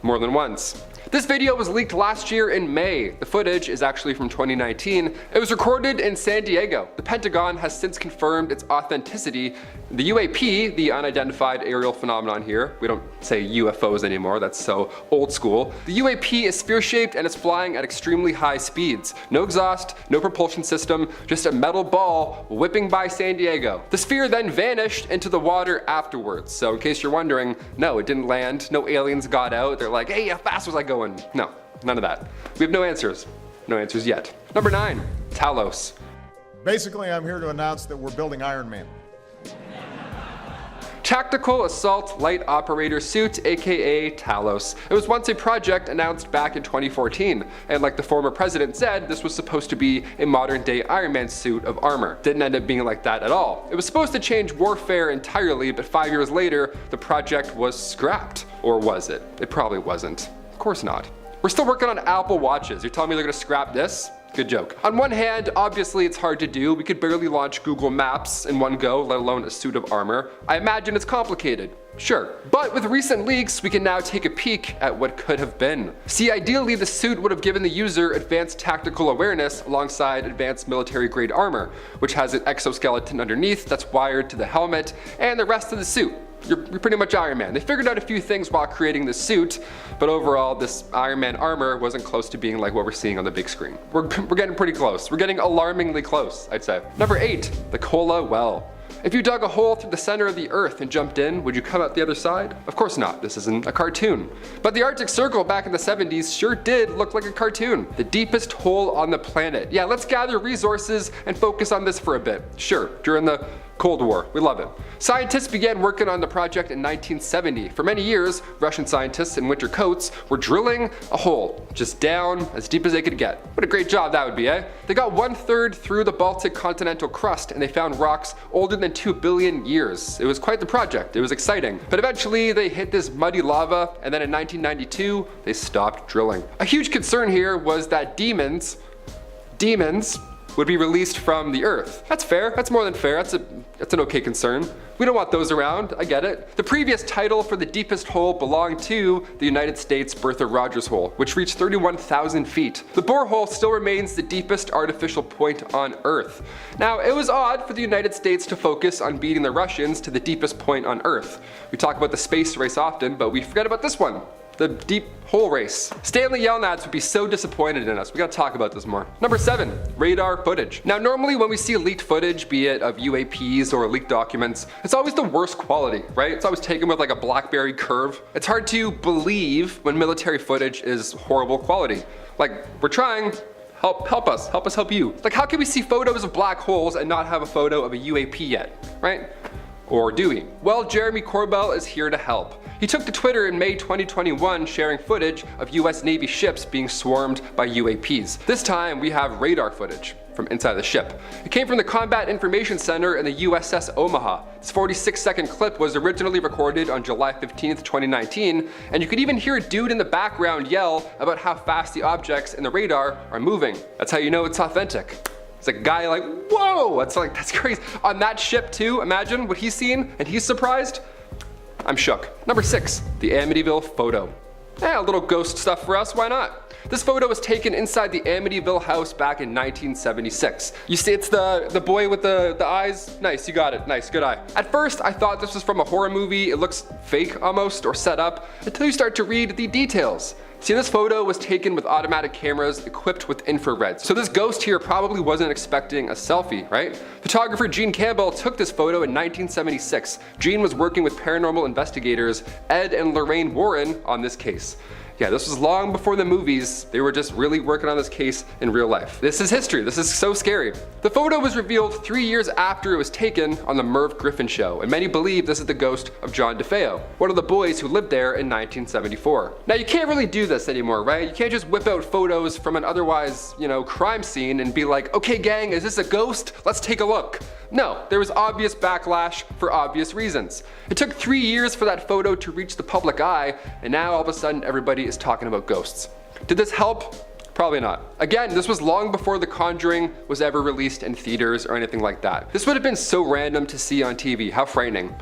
more than once. This video was leaked last year in May. The footage is actually from 2019. It was recorded in San Diego. The Pentagon has since confirmed its authenticity. The UAP, the unidentified aerial phenomenon here, we don't say UFOs anymore, that's so old school. The UAP is sphere-shaped and is flying at extremely high speeds. No exhaust, no propulsion system, just a metal ball whipping by San Diego. The sphere then vanished into the water afterwards. So in case you're wondering, no, it didn't land, no aliens got out. They're like, hey, how fast was I going? No, none of that. We have no answers. No answers yet. Number 9, Talos. Basically, I'm here to announce that we're building Iron Man. Tactical Assault Light Operator Suit, aka Talos. It was once a project announced back in 2014, and like the former president said, this was supposed to be a modern day Iron Man suit of armor. Didn't end up being like that at all. It was supposed to change warfare entirely, but 5 years later, the project was scrapped. Or was it? It probably wasn't. Of course not. We're still working on Apple Watches. You're telling me they're gonna scrap this? Good joke. On one hand, obviously it's hard to do. We could barely launch Google Maps in one go, let alone a suit of armor. I imagine it's complicated. Sure. But with recent leaks, we can now take a peek at what could have been. See, ideally the suit would have given the user advanced tactical awareness alongside advanced military grade armor, which has an exoskeleton underneath that's wired to the helmet and the rest of the suit. You're pretty much Iron Man. They figured out a few things while creating the suit, but overall this Iron Man armor wasn't close to being like what we're seeing on the big screen. We're getting pretty close. We're getting alarmingly close, I'd say. Number 8, the Kola Well. If you dug a hole through the center of the earth and jumped in, would you come out the other side? Of course not, this isn't a cartoon. But the Arctic Circle back in the 70s sure did look like a cartoon. The deepest hole on the planet. Yeah, let's gather resources and focus on this for a bit. Sure, during the Cold War, we love it. Scientists began working on the project in 1970. For many years, Russian scientists in winter coats were drilling a hole, just down as deep as they could get. What a great job that would be, eh? They got 1/3 through the Baltic continental crust and they found rocks older than 2 billion years. It was quite the project, it was exciting. But eventually they hit this muddy lava, and then in 1992, they stopped drilling. A huge concern here was that demons would be released from the Earth. That's fair, that's more than fair, that's an okay concern. We don't want those around, I get it. The previous title for the deepest hole belonged to the United States Bertha Rogers Hole, which reached 31,000 feet. The borehole still remains the deepest artificial point on Earth. Now, it was odd for the United States to focus on beating the Russians to the deepest point on Earth. We talk about the space race often, but we forget about this one. The deep hole race. Stanley Yelnats would be so disappointed in us. We gotta talk about this more. Number 7, radar footage. Now normally when we see leaked footage, be it of UAPs or leaked documents, it's always the worst quality, right? It's always taken with like a BlackBerry curve. It's hard to believe when military footage is horrible quality. Like, we're trying, help us help you. Like, how can we see photos of black holes and not have a photo of a UAP yet, right? Or do we? Well, Jeremy Corbell is here to help. He took to Twitter in May 2021 sharing footage of US Navy ships being swarmed by UAPs. This time we have radar footage from inside the ship. It came from the Combat Information Center in the USS Omaha. This 46-second clip was originally recorded on July 15th, 2019, and you could even hear a dude in the background yell about how fast the objects in the radar are moving. That's how you know it's authentic. It's a guy like, whoa, that's crazy. On that ship too, imagine what he's seen and he's surprised. I'm shook. Number 6, the Amityville photo. A little ghost stuff for us, why not? This photo was taken inside the Amityville house back in 1976. You see it's the boy with the eyes? Nice, you got it, nice, good eye. At first, I thought this was from a horror movie. It looks fake almost, or set up, until you start to read the details. See, this photo was taken with automatic cameras equipped with infrared. So this ghost here probably wasn't expecting a selfie, right? Photographer Gene Campbell took this photo in 1976. Gene was working with paranormal investigators Ed and Lorraine Warren on this case. Yeah, this was long before the movies. They were just really working on this case in real life. This is history. This is so scary. The photo was revealed 3 years after it was taken on the Merv Griffin show, and many believe this is the ghost of John DeFeo, one of the boys who lived there in 1974. Now, you can't really do this anymore, right? You can't just whip out photos from an otherwise, crime scene and be like, okay gang, is this a ghost? Let's take a look. No, there was obvious backlash for obvious reasons. It took 3 years for that photo to reach the public eye, and now all of a sudden everybody is talking about ghosts. Did this help? Probably not. Again, this was long before The Conjuring was ever released in theaters or anything like that. This would have been so random to see on TV, how frightening.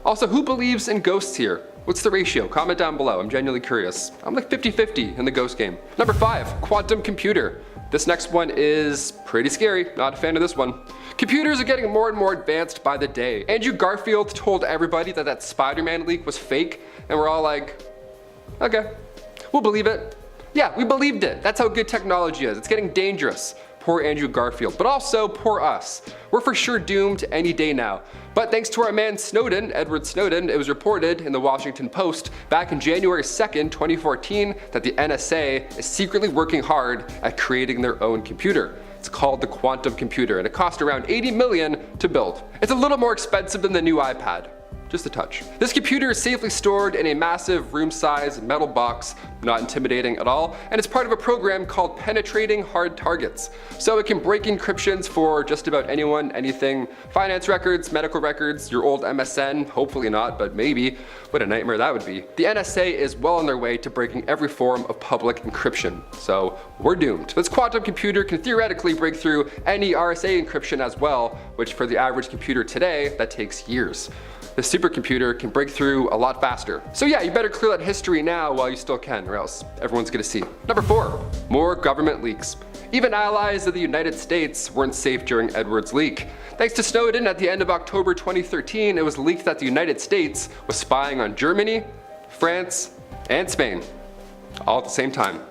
Also, who believes in ghosts here? What's the ratio? Comment down below, I'm genuinely curious. I'm like 50-50 in the ghost game. Number 5, quantum computer. This next one is pretty scary, not a fan of this one. Computers are getting more and more advanced by the day. Andrew Garfield told everybody that Spider-Man leak was fake, and we're all like, okay, we'll believe it. Yeah, we believed it. That's how good technology is. It's getting dangerous. Poor Andrew Garfield, but also poor us. We're for sure doomed any day now. But thanks to our man Snowden, Edward Snowden, it was reported in the Washington Post back in January 2nd, 2014, that the NSA is secretly working hard at creating their own computer. It's called the quantum computer, and it cost around $80 million to build. It's a little more expensive than the new iPad. Just a touch. This computer is safely stored in a massive room-sized metal box, not intimidating at all, and it's part of a program called Penetrating Hard Targets. So it can break encryptions for just about anyone, anything, finance records, medical records, your old MSN, hopefully not, but maybe. What a nightmare that would be. The NSA is well on their way to breaking every form of public encryption, so we're doomed. This quantum computer can theoretically break through any RSA encryption as well, which for the average computer today, that takes years. The supercomputer can break through a lot faster. So yeah, you better clear that history now while you still can, or else everyone's gonna see. Number 4, more government leaks. Even allies of the United States weren't safe during Edward's leak. Thanks to Snowden, at the end of October 2013, it was leaked that the United States was spying on Germany, France, and Spain, all at the same time.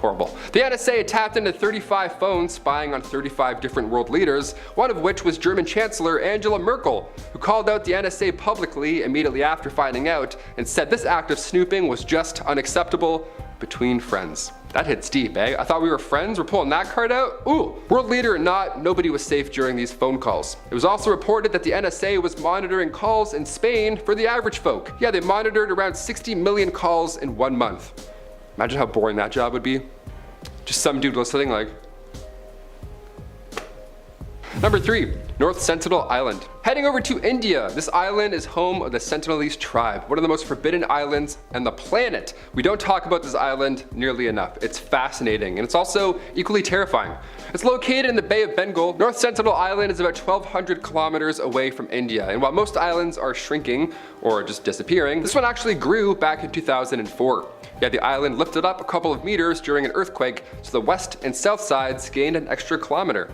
Horrible. The NSA tapped into 35 phones spying on 35 different world leaders, one of which was German Chancellor Angela Merkel, who called out the NSA publicly immediately after finding out and said this act of snooping was just unacceptable between friends. That hits deep, eh? I thought we were friends, we're pulling that card out? Ooh, world leader or not, nobody was safe during these phone calls. It was also reported that the NSA was monitoring calls in Spain for the average folk. Yeah, they monitored around 60 million calls in 1 month. Imagine how boring that job would be. Just some dude listening like. Number 3. North Sentinel Island. Heading over to India, this island is home of the Sentinelese tribe, one of the most forbidden islands on the planet. We don't talk about this island nearly enough. It's fascinating, and it's also equally terrifying. It's located in the Bay of Bengal. North Sentinel Island is about 1,200 kilometers away from India, and while most islands are shrinking or just disappearing, this one actually grew back in 2004. Yeah, the island lifted up a couple of meters during an earthquake, so the west and south sides gained an extra kilometer.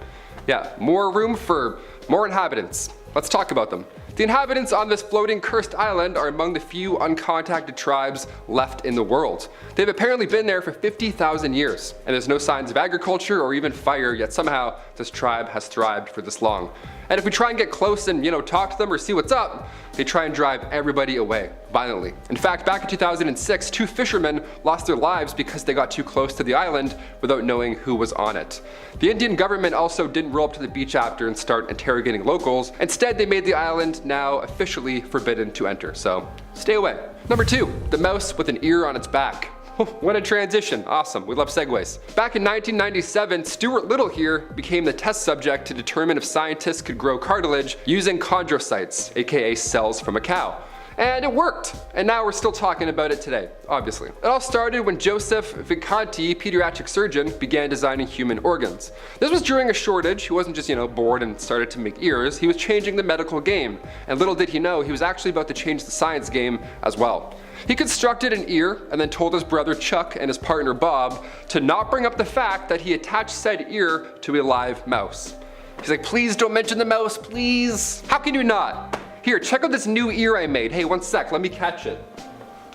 Yeah, more room for more inhabitants. Let's talk about them. The inhabitants on this floating cursed island are among the few uncontacted tribes left in the world. They've apparently been there for 50,000 years, and there's no signs of agriculture or even fire, yet somehow this tribe has thrived for this long. And if we try and get close and, talk to them or see what's up, they try and drive everybody away, violently. In fact, back in 2006, 2 fishermen lost their lives because they got too close to the island without knowing who was on it. The Indian government also didn't roll up to the beach after and start interrogating locals. Instead, they made the island now officially forbidden to enter, so stay away. Number 2, the mouse with an ear on its back. What a transition. Awesome. We love segues. Back in 1997, Stuart Little here became the test subject to determine if scientists could grow cartilage using chondrocytes, aka cells from a cow. And it worked, and now we're still talking about it today, obviously. It all started when Joseph Vincanti, pediatric surgeon, began designing human organs. This was during a shortage. He wasn't just, bored and started to make ears. He was changing the medical game, and little did he know he was actually about to change the science game as well. He constructed an ear and then told his brother Chuck and his partner Bob to not bring up the fact that he attached said ear to a live mouse. He's like, please don't mention the mouse, please. How can you not? Here, check out this new ear I made. Hey, one sec, let me catch it.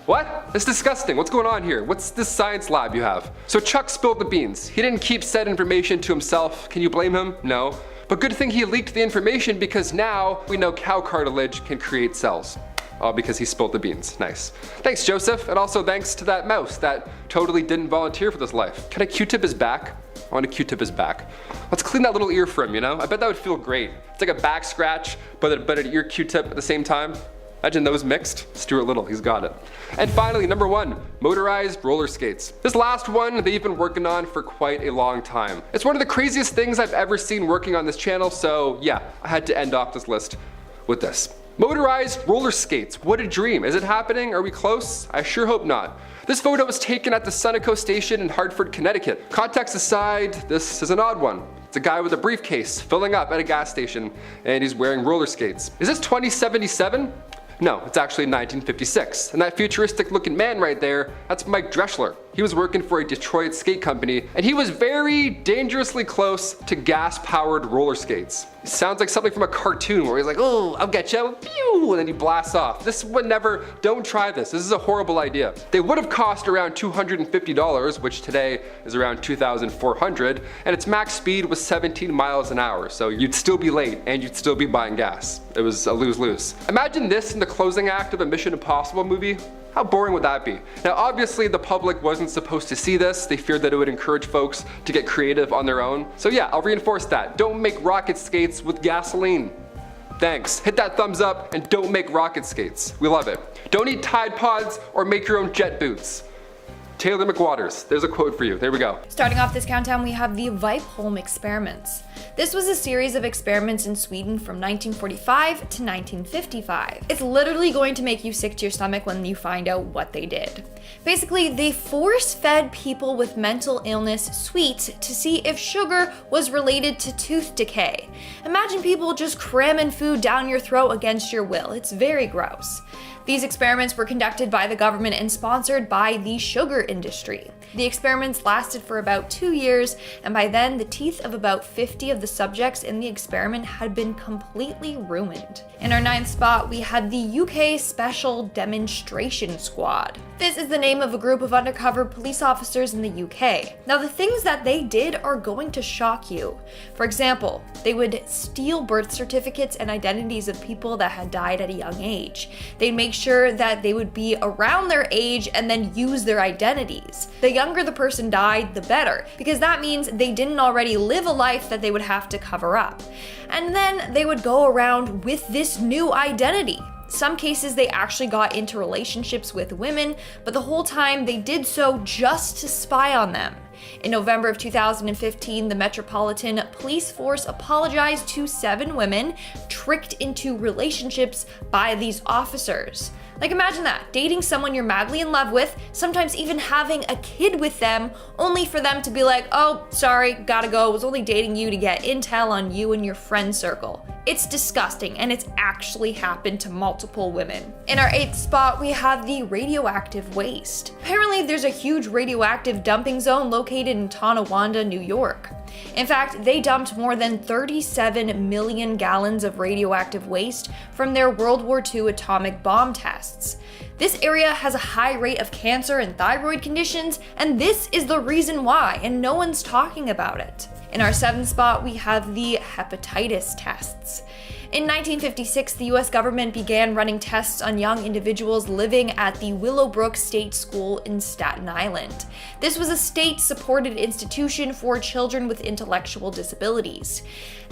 What? It's disgusting. What's going on here? What's this science lab you have? So Chuck spilled the beans. He didn't keep said information to himself. Can you blame him? No. But good thing he leaked the information because now we know cow cartilage can create cells. All because he spilled the beans. Nice. Thanks, Joseph, and also thanks to that mouse that totally didn't volunteer for this life. Can I Q-tip his back? I want to Q-tip his back. Let's clean that little ear for him, I bet that would feel great. It's like a back scratch, but an ear Q-tip at the same time. Imagine those mixed. Stuart Little, he's got it. And finally, number 1, motorized roller skates. This last one, they've been working on for quite a long time. It's one of the craziest things I've ever seen working on this channel, so yeah, I had to end off this list with this. Motorized roller skates, what a dream. Is it happening? Are we close? I sure hope not. This photo was taken at the Sunoco station in Hartford, Connecticut. Context aside, this is an odd one. It's a guy with a briefcase filling up at a gas station, and he's wearing roller skates. Is this 2077? No, it's actually 1956. And that futuristic looking man right there, that's Mike Dreschler. He was working for a Detroit skate company, and he was very dangerously close to gas-powered roller skates. It sounds like something from a cartoon where he's like, oh, I'll get you, pew, and then he blasts off. This would never, don't try this. This is a horrible idea. They would have cost around $250, which today is around $2,400, and its max speed was 17 miles an hour, so you'd still be late and you'd still be buying gas. It was a lose-lose. Imagine this in the closing act of a Mission Impossible movie. How boring would that be? Now obviously the public wasn't supposed to see this. They feared that it would encourage folks to get creative on their own. So yeah, I'll reinforce that. Don't make rocket skates with gasoline. Thanks. Hit that thumbs up and don't make rocket skates. We love it. Don't eat Tide Pods or make your own jet boots. Taylor McWaters, there's a quote for you. There we go. Starting off this countdown, we have the Vipholm experiments. This was a series of experiments in Sweden from 1945 to 1955. It's literally going to make you sick to your stomach when you find out what they did. Basically, they force-fed people with mental illness sweets to see if sugar was related to tooth decay. Imagine people just cramming food down your throat against your will. It's very gross. These experiments were conducted by the government and sponsored by the sugar industry. The experiments lasted for about 2 years, and by then the teeth of about 50 of the subjects in the experiment had been completely ruined. In our 9th spot, we had the UK Special Demonstration Squad. This is the name of a group of undercover police officers in the UK. Now the things that they did are going to shock you. For example, they would steal birth certificates and identities of people that had died at a young age. They'd make sure that they would be around their age and then use their identities. The younger the person died, the better, because that means they didn't already live a life that they would have to cover up. And then they would go around with this new identity. Some cases they actually got into relationships with women, but the whole time they did so just to spy on them. In November of 2015, the Metropolitan Police Force apologized to 7 women tricked into relationships by these officers. Like, imagine that, dating someone you're madly in love with, sometimes even having a kid with them, only for them to be like, oh, sorry, gotta go, was only dating you to get intel on you and your friend circle. It's disgusting, and it's actually happened to multiple women. In our 8th spot, we have the radioactive waste. Apparently, there's a huge radioactive dumping zone located in Tonawanda, New York. In fact, they dumped more than 37 million gallons of radioactive waste from their World War II atomic bomb tests. This area has a high rate of cancer and thyroid conditions, and this is the reason why, and no one's talking about it. In our 7th spot, we have the hepatitis tests. In 1956, the US government began running tests on young individuals living at the Willowbrook State School in Staten Island. This was a state-supported institution for children with intellectual disabilities.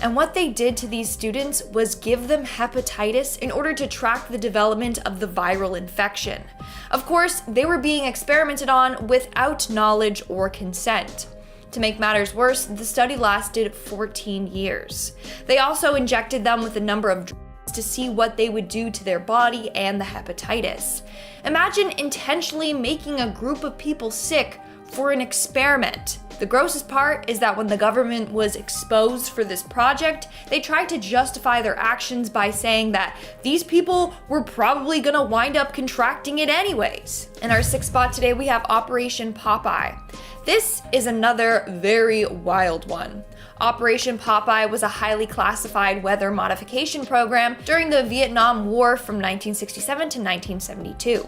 And what they did to these students was give them hepatitis in order to track the development of the viral infection. Of course, they were being experimented on without knowledge or consent. To make matters worse, the study lasted 14 years. They also injected them with a number of drugs to see what they would do to their body and the hepatitis. Imagine intentionally making a group of people sick for an experiment. The grossest part is that when the government was exposed for this project, they tried to justify their actions by saying that these people were probably gonna wind up contracting it anyways. In our 6th spot today, we have Operation Popeye. This is another very wild one. Operation Popeye was a highly classified weather modification program during the Vietnam War from 1967 to 1972.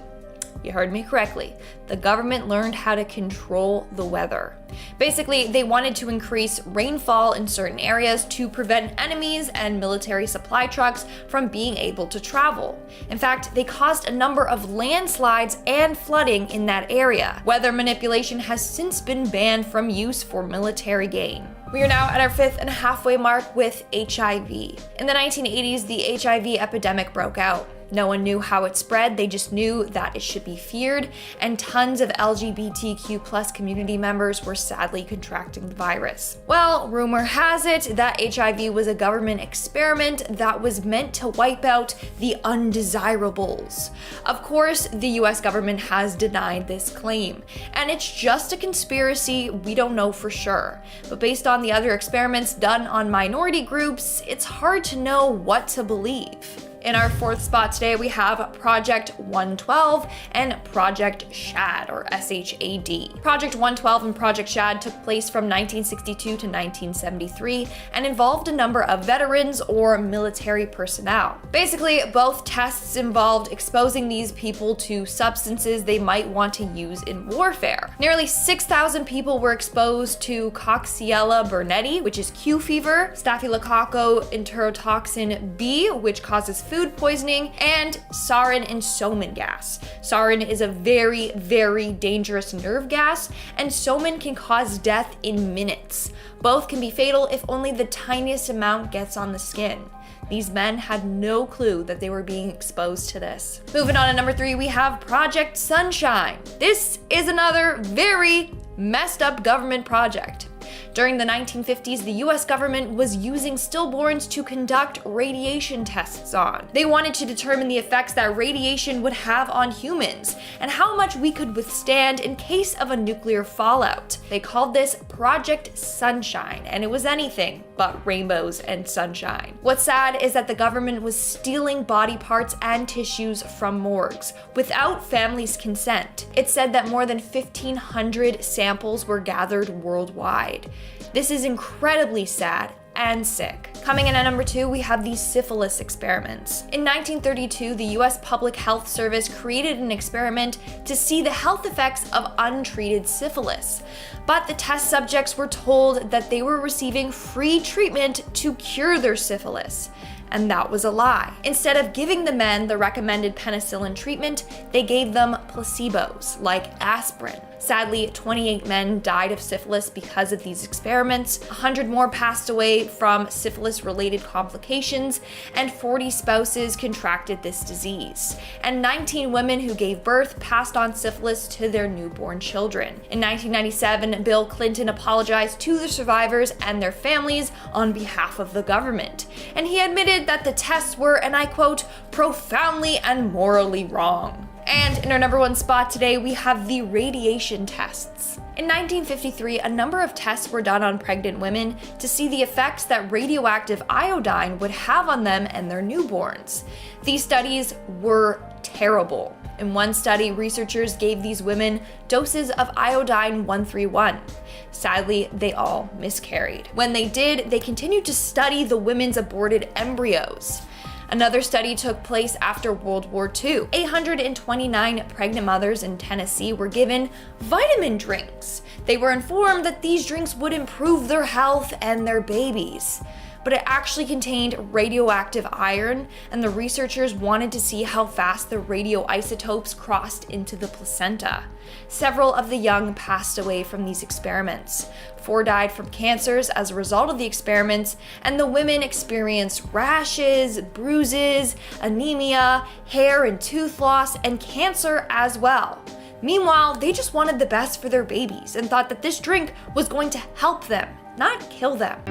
You heard me correctly. The government learned how to control the weather. Basically, they wanted to increase rainfall in certain areas to prevent enemies and military supply trucks from being able to travel. In fact, they caused a number of landslides and flooding in that area. Weather manipulation has since been banned from use for military gain. We are now at our 5th and halfway mark with HIV. In the 1980s, the HIV epidemic broke out. No one knew how it spread, they just knew that it should be feared, and tons of LGBTQ+ community members were sadly contracting the virus. Well, rumor has it that HIV was a government experiment that was meant to wipe out the undesirables. Of course, the US government has denied this claim, and it's just a conspiracy, we don't know for sure. But based on the other experiments done on minority groups, it's hard to know what to believe. In our 4th spot today, we have Project 112 and Project SHAD, or SHAD. Project 112 and Project SHAD took place from 1962 to 1973 and involved a number of veterans or military personnel. Basically, both tests involved exposing these people to substances they might want to use in warfare. Nearly 6,000 people were exposed to Coxiella burnetii, which is Q fever, Staphylococcal enterotoxin B, which causes food poisoning, and sarin and soman gas. Sarin is a very, very dangerous nerve gas, and soman can cause death in minutes. Both can be fatal if only the tiniest amount gets on the skin. These men had no clue that they were being exposed to this. Moving on to number 3, we have Project Sunshine. This is another very messed up government project. During the 1950s, the US government was using stillborns to conduct radiation tests on. They wanted to determine the effects that radiation would have on humans and how much we could withstand in case of a nuclear fallout. They called this Project Sunshine, and it was anything but rainbows and sunshine. What's sad is that the government was stealing body parts and tissues from morgues without families' consent. It's said that more than 1,500 samples were gathered worldwide. This is incredibly sad and sick. Coming in at number 2, we have the syphilis experiments. In 1932, the US Public Health Service created an experiment to see the health effects of untreated syphilis. But the test subjects were told that they were receiving free treatment to cure their syphilis. And that was a lie. Instead of giving the men the recommended penicillin treatment, they gave them placebos, like aspirin. Sadly, 28 men died of syphilis because of these experiments, 100 more passed away from syphilis-related complications, and 40 spouses contracted this disease. And 19 women who gave birth passed on syphilis to their newborn children. In 1997, Bill Clinton apologized to the survivors and their families on behalf of the government, and he admitted that the tests were, and I quote, profoundly and morally wrong. And in our number 1 spot today, we have the radiation tests. In 1953, a number of tests were done on pregnant women to see the effects that radioactive iodine would have on them and their newborns. These studies were terrible. In one study, researchers gave these women doses of iodine 131. Sadly, they all miscarried. When they did, they continued to study the women's aborted embryos. Another study took place after World War II. 829 pregnant mothers in Tennessee were given vitamin drinks. They were informed that these drinks would improve their health and their babies. But it actually contained radioactive iron, and the researchers wanted to see how fast the radioisotopes crossed into the placenta. Several of the young passed away from these experiments. 4 died from cancers as a result of the experiments, and the women experienced rashes, bruises, anemia, hair and tooth loss, and cancer as well. Meanwhile, they just wanted the best for their babies and thought that this drink was going to help them, not kill them.